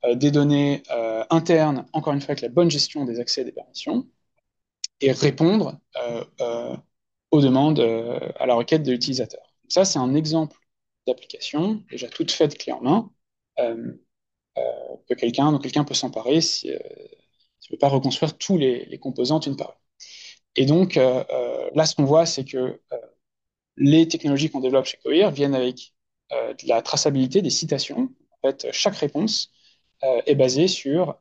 des données internes, encore une fois, avec la bonne gestion des accès et des permissions, et répondre aux demandes, à la requête de l'utilisateur. Ça, c'est un exemple d'application déjà toute faite clé en main euh, que quelqu'un peut s'emparer si, ne veut pas reconstruire tous les composants d'une part. Et donc, là, ce qu'on voit, c'est que les technologies qu'on développe chez Cohere viennent avec de la traçabilité des citations. En fait, chaque réponse est basée sur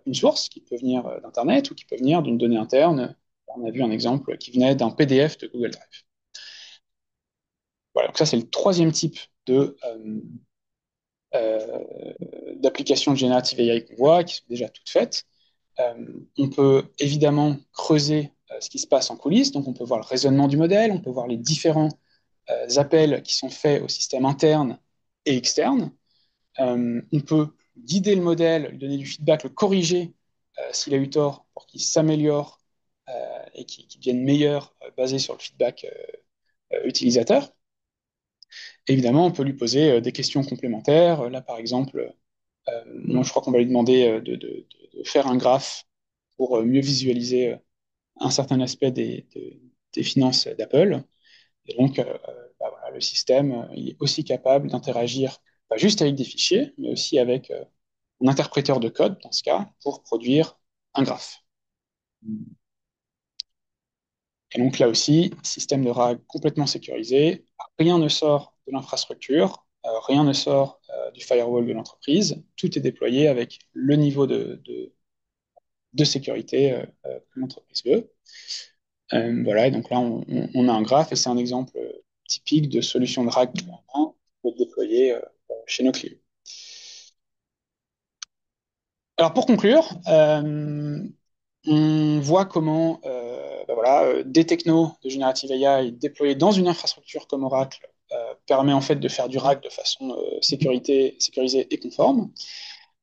une source qui peut venir d'Internet ou qui peut venir d'une donnée interne. On a vu un exemple qui venait d'un PDF de Google Drive. Voilà, donc ça, c'est le troisième type euh, d'applications de générative AI qu'on voit, qui sont déjà toutes faites. On peut évidemment creuser ce qui se passe en coulisses, donc on peut voir le raisonnement du modèle, on peut voir les différents appels qui sont faits au système interne et externe. On peut guider le modèle, lui donner du feedback, le corriger s'il a eu tort pour qu'il s'améliore et qu'il devienne meilleur basé sur le feedback utilisateur. Évidemment, on peut lui poser des questions complémentaires. Là, par exemple, moi, je crois qu'on va lui demander de faire un graphe pour mieux visualiser un certain aspect des finances d'Apple. Et donc, bah voilà, le système il est aussi capable d'interagir, pas juste avec des fichiers, mais aussi avec un interpréteur de code, dans ce cas, pour produire un graphe. Et donc là aussi, système de RAG complètement sécurisé, rien ne sort de l'infrastructure, rien ne sort du firewall de l'entreprise, tout est déployé avec le niveau de sécurité que l'entreprise veut. Voilà, et donc là, on a un graphe et c'est un exemple typique de solution de RAG qui peut être déployée chez nos clients. Alors pour conclure, on voit comment ben voilà, des technos de Generative AI déployés dans une infrastructure comme Oracle permet en fait de faire du RAG de façon sécurisée et conforme.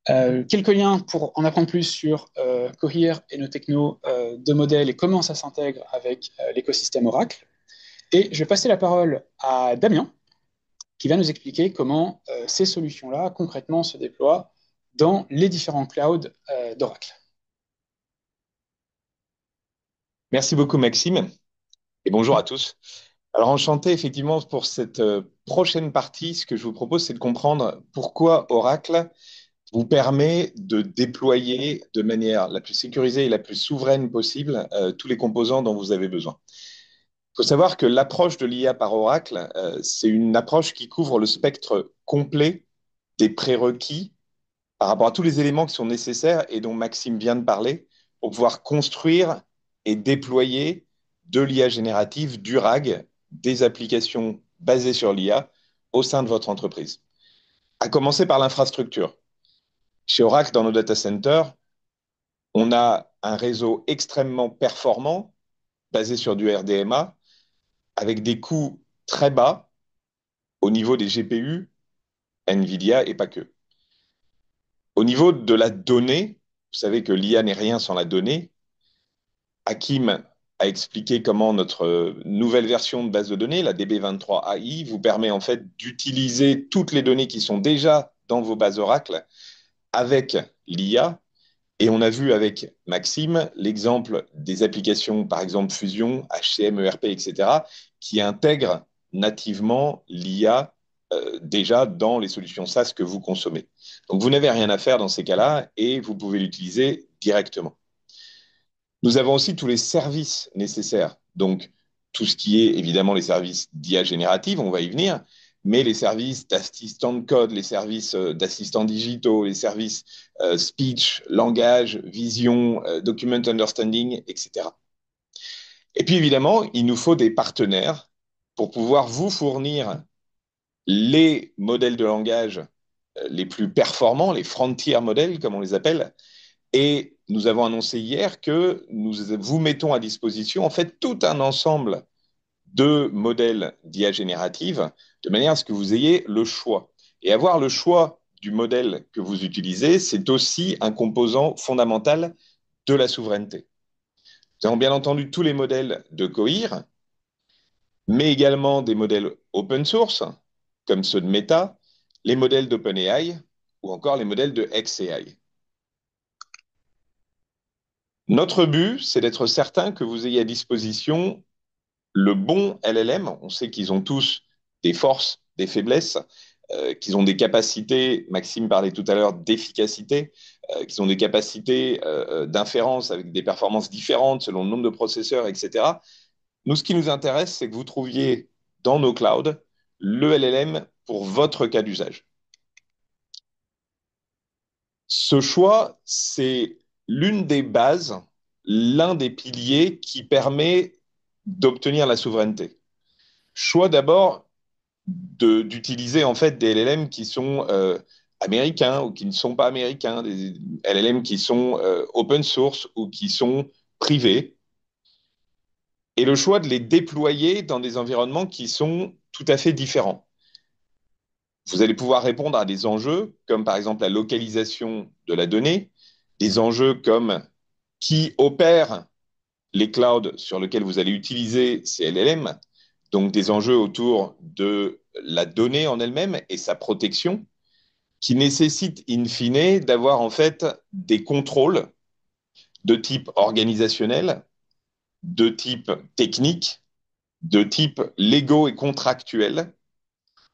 Quelques liens pour en apprendre plus sur Cohere et nos technos de modèles et comment ça s'intègre avec l'écosystème Oracle. Et je vais passer la parole à Damien, qui va nous expliquer comment ces solutions-là, concrètement, se déploient dans les différents clouds d'Oracle. Merci beaucoup, Maxime, et bonjour à tous. Alors, enchanté, effectivement, pour cette prochaine partie. Ce que je vous propose, c'est de comprendre pourquoi Oracle vous permet de déployer de manière la plus sécurisée et la plus souveraine possible tous les composants dont vous avez besoin. Il faut savoir que l'approche de l'IA par Oracle, c'est une approche qui couvre le spectre complet des prérequis par rapport à tous les éléments qui sont nécessaires et dont Maxime vient de parler pour pouvoir construire et déployer de l'IA générative, du RAG, des applications basées sur l'IA au sein de votre entreprise. À commencer par l'infrastructure. Chez Oracle, dans nos data centers, on a un réseau extrêmement performant basé sur du RDMA avec des coûts très bas au niveau des GPU, NVIDIA et pas que. Au niveau de la donnée, vous savez que l'IA n'est rien sans la donnée. Hakim a expliqué comment notre nouvelle version de base de données, la DB23 AI, vous permet en fait d'utiliser toutes les données qui sont déjà dans vos bases Oracle avec l'IA. Et on a vu avec Maxime l'exemple des applications, par exemple Fusion, HCM, ERP, etc., qui intègrent nativement l'IA déjà dans les solutions SaaS que vous consommez. Donc vous n'avez rien à faire dans ces cas-là et vous pouvez l'utiliser directement. Nous avons aussi tous les services nécessaires. Donc, tout ce qui est évidemment les services d'IA générative, on va y venir, mais les services d'assistants de code, les services d'assistants digitaux, les services speech, langage, vision, document understanding, etc. Et puis évidemment, il nous faut des partenaires pour pouvoir vous fournir les modèles de langage les plus performants, les frontier modèles, comme on les appelle, et nous avons annoncé hier que nous vous mettons à disposition en fait tout un ensemble de modèles d'IA générative, de manière à ce que vous ayez le choix. Et avoir le choix du modèle que vous utilisez, c'est aussi un composant fondamental de la souveraineté. Nous avons bien entendu tous les modèles de Cohere, mais également des modèles open source, comme ceux de Meta, les modèles d'OpenAI ou encore les modèles de xAI. Notre but, c'est d'être certain que vous ayez à disposition le bon LLM. On sait qu'ils ont tous des forces, des faiblesses, qu'ils ont des capacités, Maxime parlait tout à l'heure d'efficacité, qu'ils ont des capacités d'inférence avec des performances différentes selon le nombre de processeurs, etc. Nous, ce qui nous intéresse, c'est que vous trouviez dans nos clouds le LLM pour votre cas d'usage. Ce choix, c'est l'une des bases, l'un des piliers qui permet d'obtenir la souveraineté. Choix d'abord d'utiliser en fait des LLM qui sont américains ou qui ne sont pas américains, des LLM qui sont open source ou qui sont privés, et le choix de les déployer dans des environnements qui sont tout à fait différents. Vous allez pouvoir répondre à des enjeux comme par exemple la localisation de la donnée, des enjeux comme qui opère les clouds sur lesquels vous allez utiliser ces LLM, donc des enjeux autour de la donnée en elle-même et sa protection, qui nécessitent in fine d'avoir en fait des contrôles de type organisationnel, de type technique, de type légaux et contractuels,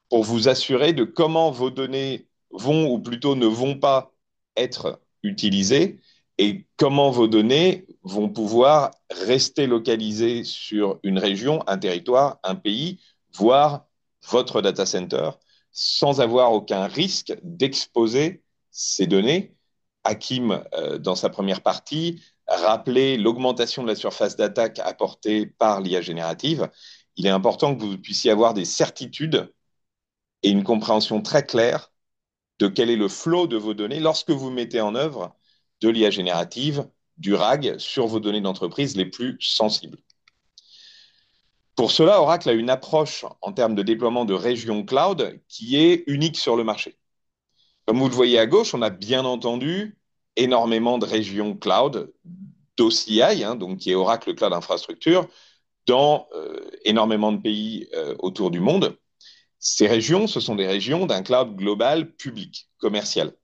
pour vous assurer de comment vos données vont ou plutôt ne vont pas être utilisées et comment vos données vont pouvoir rester localisées sur une région, un territoire, un pays, voire votre data center, sans avoir aucun risque d'exposer ces données. Hakim, dans sa première partie, rappelait l'augmentation de la surface d'attaque apportée par l'IA générative. Il est important que vous puissiez avoir des certitudes et une compréhension très claire de quel est le flow de vos données lorsque vous mettez en œuvre de l'IA générative, du RAG sur vos données d'entreprise les plus sensibles. Pour cela, Oracle a une approche en termes de déploiement de régions cloud qui est unique sur le marché. Comme vous le voyez à gauche, on a bien entendu énormément de régions cloud d'OCI, donc qui est Oracle Cloud Infrastructure, dans énormément de pays autour du monde. Ces régions, ce sont des régions d'un cloud global public, commercial.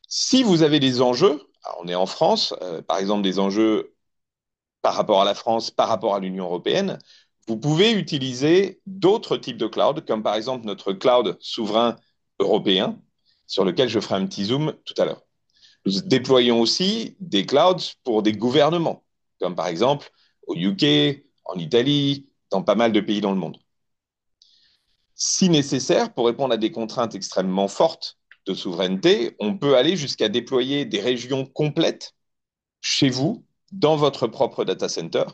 Si vous avez des enjeux, on est en France, par exemple des enjeux par rapport à la France, par rapport à l'Union européenne, vous pouvez utiliser d'autres types de cloud, comme par exemple notre cloud souverain européen, sur lequel je ferai un petit zoom tout à l'heure. Nous déployons aussi des clouds pour des gouvernements, comme par exemple au UK, en Italie, dans pas mal de pays dans le monde. Si nécessaire, pour répondre à des contraintes extrêmement fortes de souveraineté, on peut aller jusqu'à déployer des régions complètes chez vous, dans votre propre data center,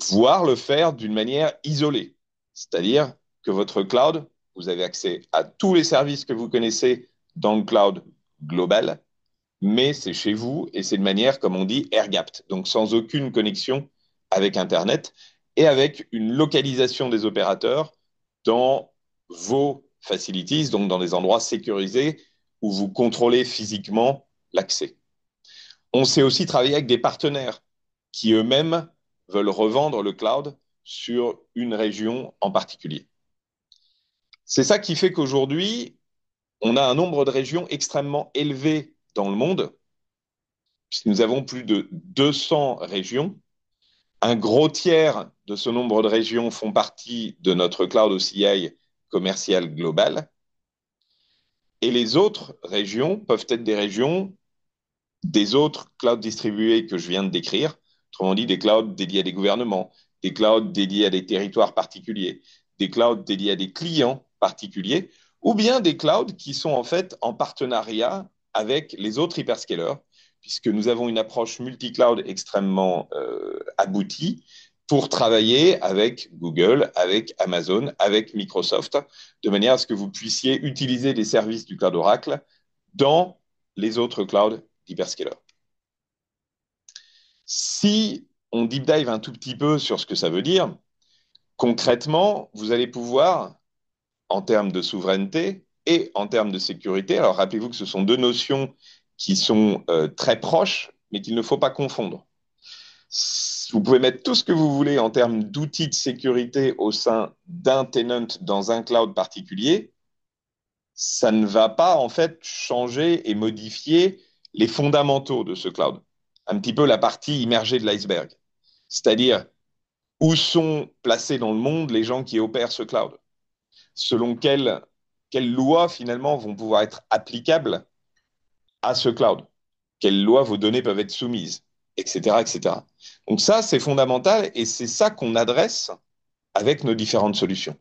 voire le faire d'une manière isolée. C'est-à-dire que votre cloud, vous avez accès à tous les services que vous connaissez dans le cloud global, mais c'est chez vous et c'est de manière, comme on dit, air-gapped, donc sans aucune connexion avec Internet et avec une localisation des opérateurs dans vos facilities, donc dans des endroits sécurisés où vous contrôlez physiquement l'accès. On sait aussi travailler avec des partenaires qui eux-mêmes veulent revendre le cloud sur une région en particulier. C'est ça qui fait qu'aujourd'hui, on a un nombre de régions extrêmement élevé dans le monde, puisque nous avons plus de 200 régions. Un gros tiers de ce nombre de régions font partie de notre cloud OCI commercial global. Et les autres régions peuvent être des régions des autres clouds distribués que je viens de décrire, autrement dit des clouds dédiés à des gouvernements, des clouds dédiés à des territoires particuliers, des clouds dédiés à des clients particuliers, ou bien des clouds qui sont en fait en partenariat avec les autres hyperscalers, puisque nous avons une approche multi-cloud extrêmement aboutie pour travailler avec Google, avec Amazon, avec Microsoft, de manière à ce que vous puissiez utiliser les services du cloud Oracle dans les autres clouds d'hyperscalers. Si on deep dive un tout petit peu sur ce que ça veut dire, concrètement, vous allez pouvoir, en termes de souveraineté et en termes de sécurité, alors rappelez-vous que ce sont deux notions qui sont très proches, mais qu'il ne faut pas confondre. Vous pouvez mettre tout ce que vous voulez en termes d'outils de sécurité au sein d'un tenant dans un cloud particulier. Ça ne va pas en fait changer et modifier les fondamentaux de ce cloud. Un petit peu la partie immergée de l'iceberg. C'est-à-dire où sont placés dans le monde les gens qui opèrent ce cloud. Selon quelles lois finalement vont pouvoir être applicables à ce cloud. Quelles lois vos données peuvent être soumises, etc., etc. Donc ça, c'est fondamental et c'est ça qu'on adresse avec nos différentes solutions.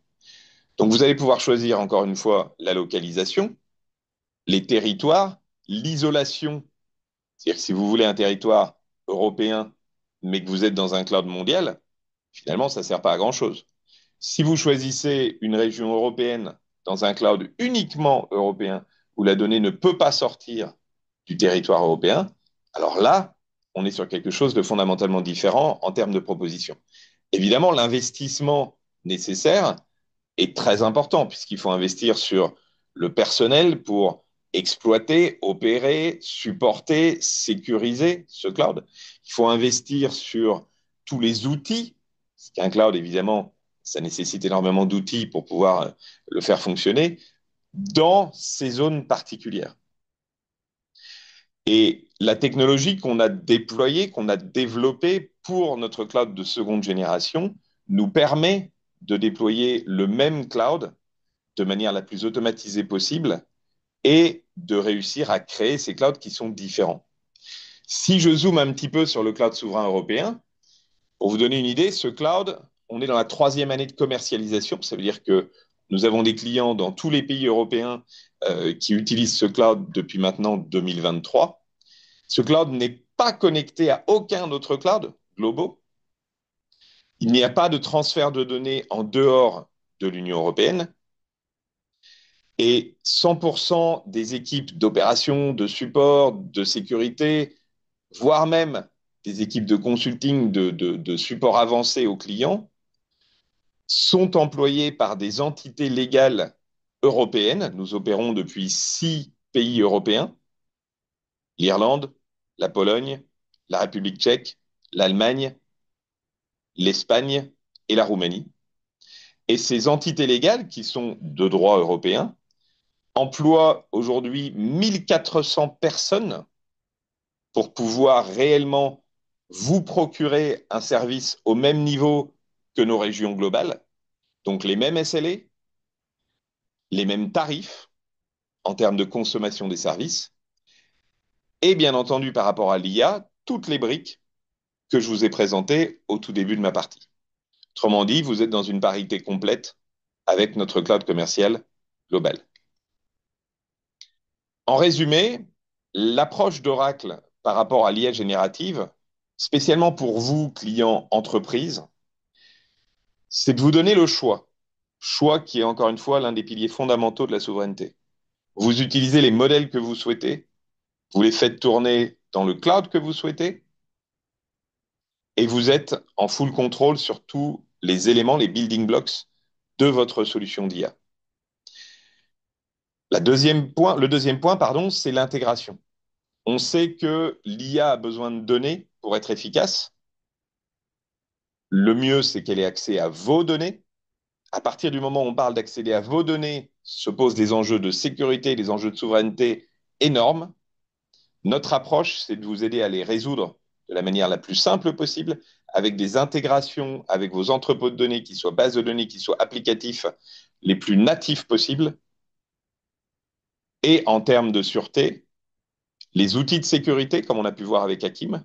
Donc vous allez pouvoir choisir encore une fois la localisation, les territoires, l'isolation. C'est-à-dire que si vous voulez un territoire européen, mais que vous êtes dans un cloud mondial, finalement, ça ne sert pas à grand-chose. Si vous choisissez une région européenne dans un cloud uniquement européen, où la donnée ne peut pas sortir du territoire européen, alors là, on est sur quelque chose de fondamentalement différent en termes de proposition. Évidemment, l'investissement nécessaire est très important, puisqu'il faut investir sur le personnel pour exploiter, opérer, supporter, sécuriser ce cloud. Il faut investir sur tous les outils, parce qu'un cloud, évidemment, ça nécessite énormément d'outils pour pouvoir le faire fonctionner dans ces zones particulières. Et la technologie qu'on a déployée, qu'on a développée pour notre cloud de seconde génération, nous permet de déployer le même cloud de manière la plus automatisée possible et de réussir à créer ces clouds qui sont différents. Si je zoome un petit peu sur le cloud souverain européen, pour vous donner une idée, ce cloud, on est dans la 3e année de commercialisation. Ça veut dire que nous avons des clients dans tous les pays européens qui utilisent ce cloud depuis maintenant 2023. Ce cloud n'est pas connecté à aucun autre cloud globaux. Il n'y a pas de transfert de données en dehors de l'Union européenne. Et 100% des équipes d'opération, de support, de sécurité, voire même des équipes de consulting, de support avancé aux clients, sont employées par des entités légales européennes. Nous opérons depuis 6 pays européens, l'Irlande, la Pologne, la République tchèque, l'Allemagne, l'Espagne et la Roumanie. Et ces entités légales, qui sont de droit européen, emploient aujourd'hui 1400 personnes pour pouvoir réellement vous procurer un service au même niveau que nos régions globales, donc les mêmes SLA, les mêmes tarifs en termes de consommation des services, et bien entendu par rapport à l'IA, toutes les briques que je vous ai présentées au tout début de ma partie. Autrement dit, vous êtes dans une parité complète avec notre cloud commercial global. En résumé, l'approche d'Oracle par rapport à l'IA générative, spécialement pour vous, clients entreprises, c'est de vous donner le choix. Choix qui est encore une fois l'un des piliers fondamentaux de la souveraineté. Vous utilisez les modèles que vous souhaitez, vous les faites tourner dans le cloud que vous souhaitez, et vous êtes en full control sur tous les éléments, les building blocks de votre solution d'IA. Le deuxième point, c'est l'intégration. On sait que l'IA a besoin de données pour être efficace. Le mieux, c'est qu'elle ait accès à vos données. À partir du moment où on parle d'accéder à vos données, se posent des enjeux de sécurité, des enjeux de souveraineté énormes. Notre approche, c'est de vous aider à les résoudre de la manière la plus simple possible, avec des intégrations avec vos entrepôts de données, qui soient bases de données, qui soient applicatifs les plus natifs possibles. Et en termes de sûreté, les outils de sécurité, comme on a pu voir avec Hakim,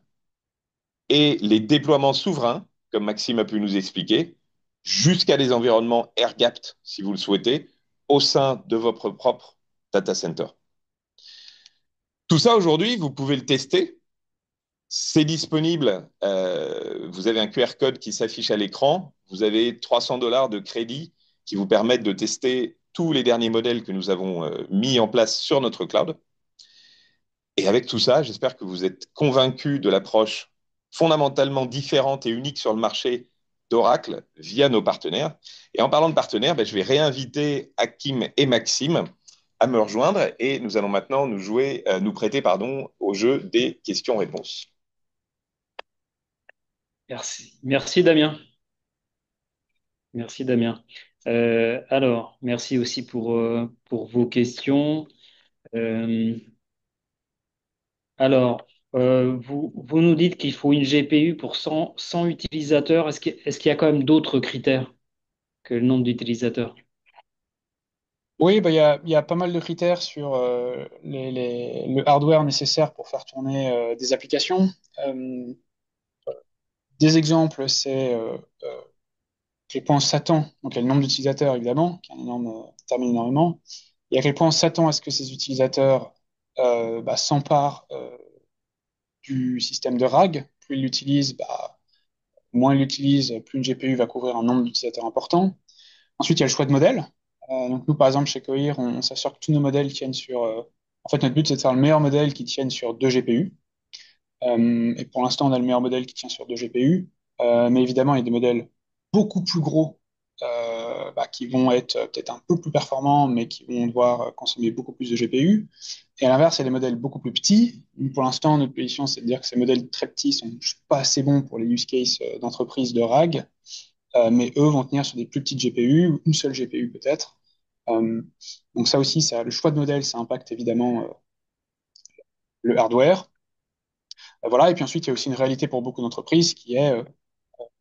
et les déploiements souverains, comme Maxime a pu nous expliquer, jusqu'à des environnements air-gapped, si vous le souhaitez, au sein de votre propre data center. Tout ça, aujourd'hui, vous pouvez le tester. C'est disponible. Vous avez un QR code qui s'affiche à l'écran. Vous avez 300 $ de crédit qui vous permettent de tester tous les derniers modèles que nous avons mis en place sur notre cloud. Et avec tout ça, j'espère que vous êtes convaincus de l'approche fondamentalement différente et unique sur le marché d'Oracle via nos partenaires. Et en parlant de partenaires, ben, je vais réinviter Hakim et Maxime à me rejoindre et nous allons maintenant nous prêter pardon, au jeu des questions-réponses. Merci. Merci Damien. Merci Damien. Alors, merci aussi pour vos questions. Euh, alors, vous nous dites qu'il faut une GPU pour 100 utilisateurs. Est-ce qu'il y a quand même d'autres critères que le nombre d'utilisateurs? Oui, bah, il y a pas mal de critères sur le hardware nécessaire pour faire tourner des applications. Euh, des exemples, c'est à quel point on s'attend, donc il y a le nombre d'utilisateurs évidemment, qui est un énorme, détermine énormément, et à quel point on s'attend à ce que ces utilisateurs s'emparent du système de RAG. Plus ils l'utilisent, moins ils l'utilisent, plus une GPU va couvrir un nombre d'utilisateurs important. Ensuite, il y a le choix de modèle. Donc nous, par exemple, chez Cohere, on s'assure que tous nos modèles tiennent sur... en fait, notre but, c'est de faire le meilleur modèle qui tienne sur deux GPU. Et pour l'instant, on a le meilleur modèle qui tient sur deux GPU. Mais évidemment, il y a des modèles beaucoup plus gros qui vont être peut-être un peu plus performants, mais qui vont devoir consommer beaucoup plus de GPU. Et à l'inverse, il y a des modèles beaucoup plus petits. Pour l'instant, notre position, c'est de dire que ces modèles très petits sont juste pas assez bons pour les use cases d'entreprise de RAG, mais eux vont tenir sur des plus petites GPU, ou une seule GPU peut-être. Euh, donc ça aussi, le choix de modèle, ça impacte évidemment le hardware. Voilà. Et puis ensuite, il y a aussi une réalité pour beaucoup d'entreprises qui est,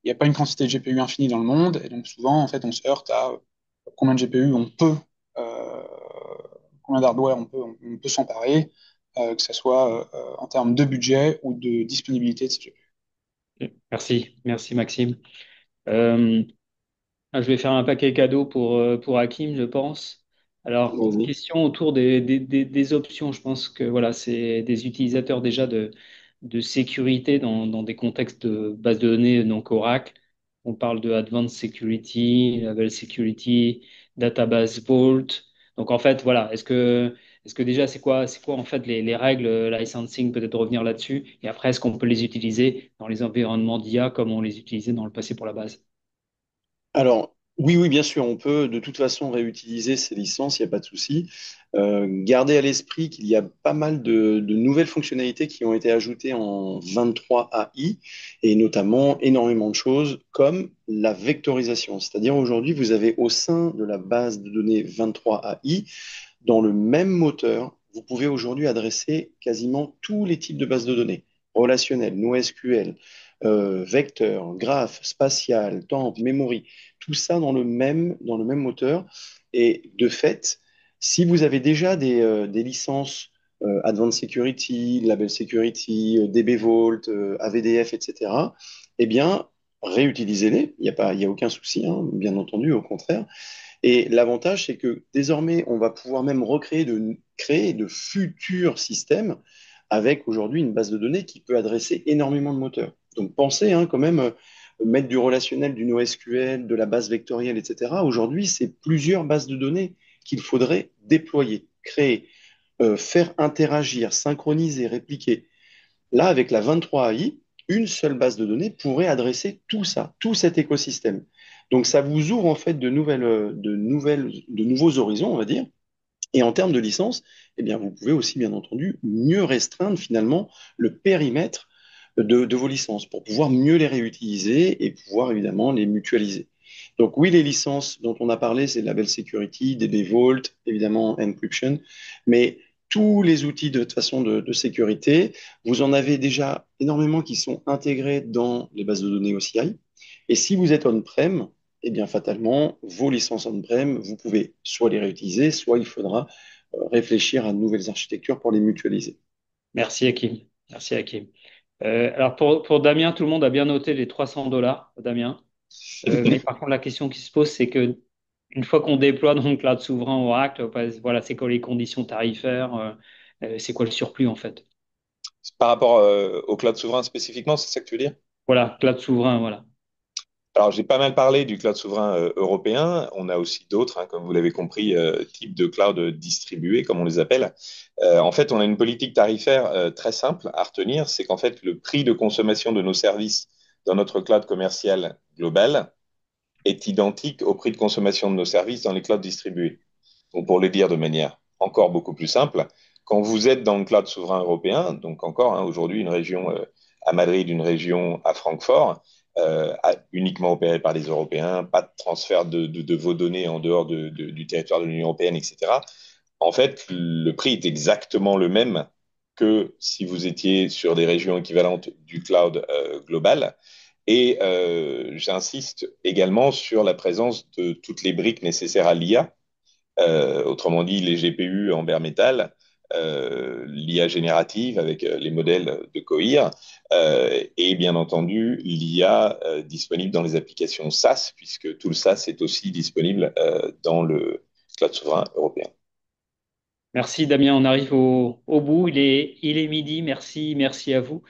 il n'y a pas une quantité de GPU infinie dans le monde, et donc souvent, en fait, on se heurte à combien de GPU on peut, euh, combien d'hardware on peut s'emparer, que ce soit en termes de budget ou de disponibilité de ces GPU. Merci Maxime. Euh, je vais faire un paquet cadeau pour Hakim, je pense. Alors, Vas-y. question autour des options. Je pense que voilà, c'est des utilisateurs déjà de sécurité dans des contextes de base de données, donc Oracle. On parle de Advanced Security, Level Security, Database Vault. Donc en fait, voilà, est-ce que déjà c'est quoi en fait les règles licensing, peut-être revenir là-dessus. Et après, est-ce qu'on peut les utiliser dans les environnements d'IA comme on les utilisait dans le passé pour la base? Alors, oui, oui, bien sûr, on peut de toute façon réutiliser ces licences, il n'y a pas de souci. Gardez à l'esprit qu'il y a pas mal de nouvelles fonctionnalités qui ont été ajoutées en 23 AI et notamment énormément de choses comme la vectorisation. C'est-à-dire aujourd'hui, vous avez au sein de la base de données 23 AI, dans le même moteur, vous pouvez aujourd'hui adresser quasiment tous les types de bases de données, relationnelles, NoSQL, vecteurs, graphes, spatial, temps, memory, tout ça dans le même moteur. Et de fait, si vous avez déjà des licences Advanced Security, Label Security, DB Vault, AVDF, etc., eh bien, réutilisez-les. Il y a aucun souci, hein, bien entendu, au contraire. Et l'avantage, c'est que désormais, on va pouvoir même créer de futurs systèmes avec aujourd'hui une base de données qui peut adresser énormément de moteurs. Donc pensez quand même mettre du relationnel, du NoSQL, de la base vectorielle, etc. Aujourd'hui, c'est plusieurs bases de données qu'il faudrait déployer, créer, faire interagir, synchroniser, répliquer. Là, avec la 23 AI, une seule base de données pourrait adresser tout ça, tout cet écosystème. Donc, ça vous ouvre en fait de nouveaux horizons, on va dire. Et en termes de licence, eh bien, vous pouvez aussi, bien entendu, mieux restreindre finalement le périmètre de vos licences pour pouvoir mieux les réutiliser et pouvoir évidemment les mutualiser. Donc oui, les licences dont on a parlé, c'est Label Security, DB Vault, évidemment Encryption, mais tous les outils de toute façon de sécurité, vous en avez déjà énormément qui sont intégrés dans les bases de données OCI. Et si vous êtes on-prem, eh bien fatalement, vos licences on-prem, vous pouvez soit les réutiliser, soit il faudra réfléchir à de nouvelles architectures pour les mutualiser. Merci Hakim. Merci Hakim. Alors pour Damien, tout le monde a bien noté les 300 $, Damien. Mais par contre, la question qui se pose, c'est que une fois qu'on déploie donc cloud souverain Oracle, voilà, c'est quoi les conditions tarifaires, c'est quoi le surplus en fait? Par rapport au cloud souverain spécifiquement, c'est ça que tu veux dire? Voilà, cloud souverain, voilà. Alors, j'ai pas mal parlé du cloud souverain européen. On a aussi d'autres, hein, comme vous l'avez compris, types de cloud distribués, comme on les appelle. En fait, on a une politique tarifaire très simple à retenir, c'est qu'en fait, le prix de consommation de nos services dans notre cloud commercial global est identique au prix de consommation de nos services dans les clouds distribués. Donc, pour le dire de manière encore beaucoup plus simple, quand vous êtes dans le cloud souverain européen, donc encore hein, aujourd'hui une région à Madrid, une région à Francfort, uniquement opérée par les Européens, pas de transfert de vos données en dehors du territoire de l'Union européenne, etc. En fait, le prix est exactement le même que si vous étiez sur des régions équivalentes du cloud global. Et j'insiste également sur la présence de toutes les briques nécessaires à l'IA, autrement dit les GPU en bare metal, l'IA générative avec les modèles de Cohere, et bien entendu l'IA disponible dans les applications SaaS, puisque tout le SaaS est aussi disponible dans le cloud souverain européen. Merci Damien, on arrive au bout. Il est midi. Merci, merci à vous,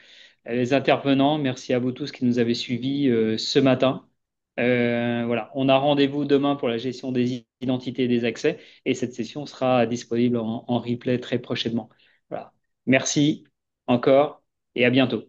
les intervenants. Merci à vous tous qui nous avez suivis ce matin. Voilà, on a rendez-vous demain pour la gestion des identités et des accès et cette session sera disponible en replay très prochainement. Voilà. Merci encore et à bientôt.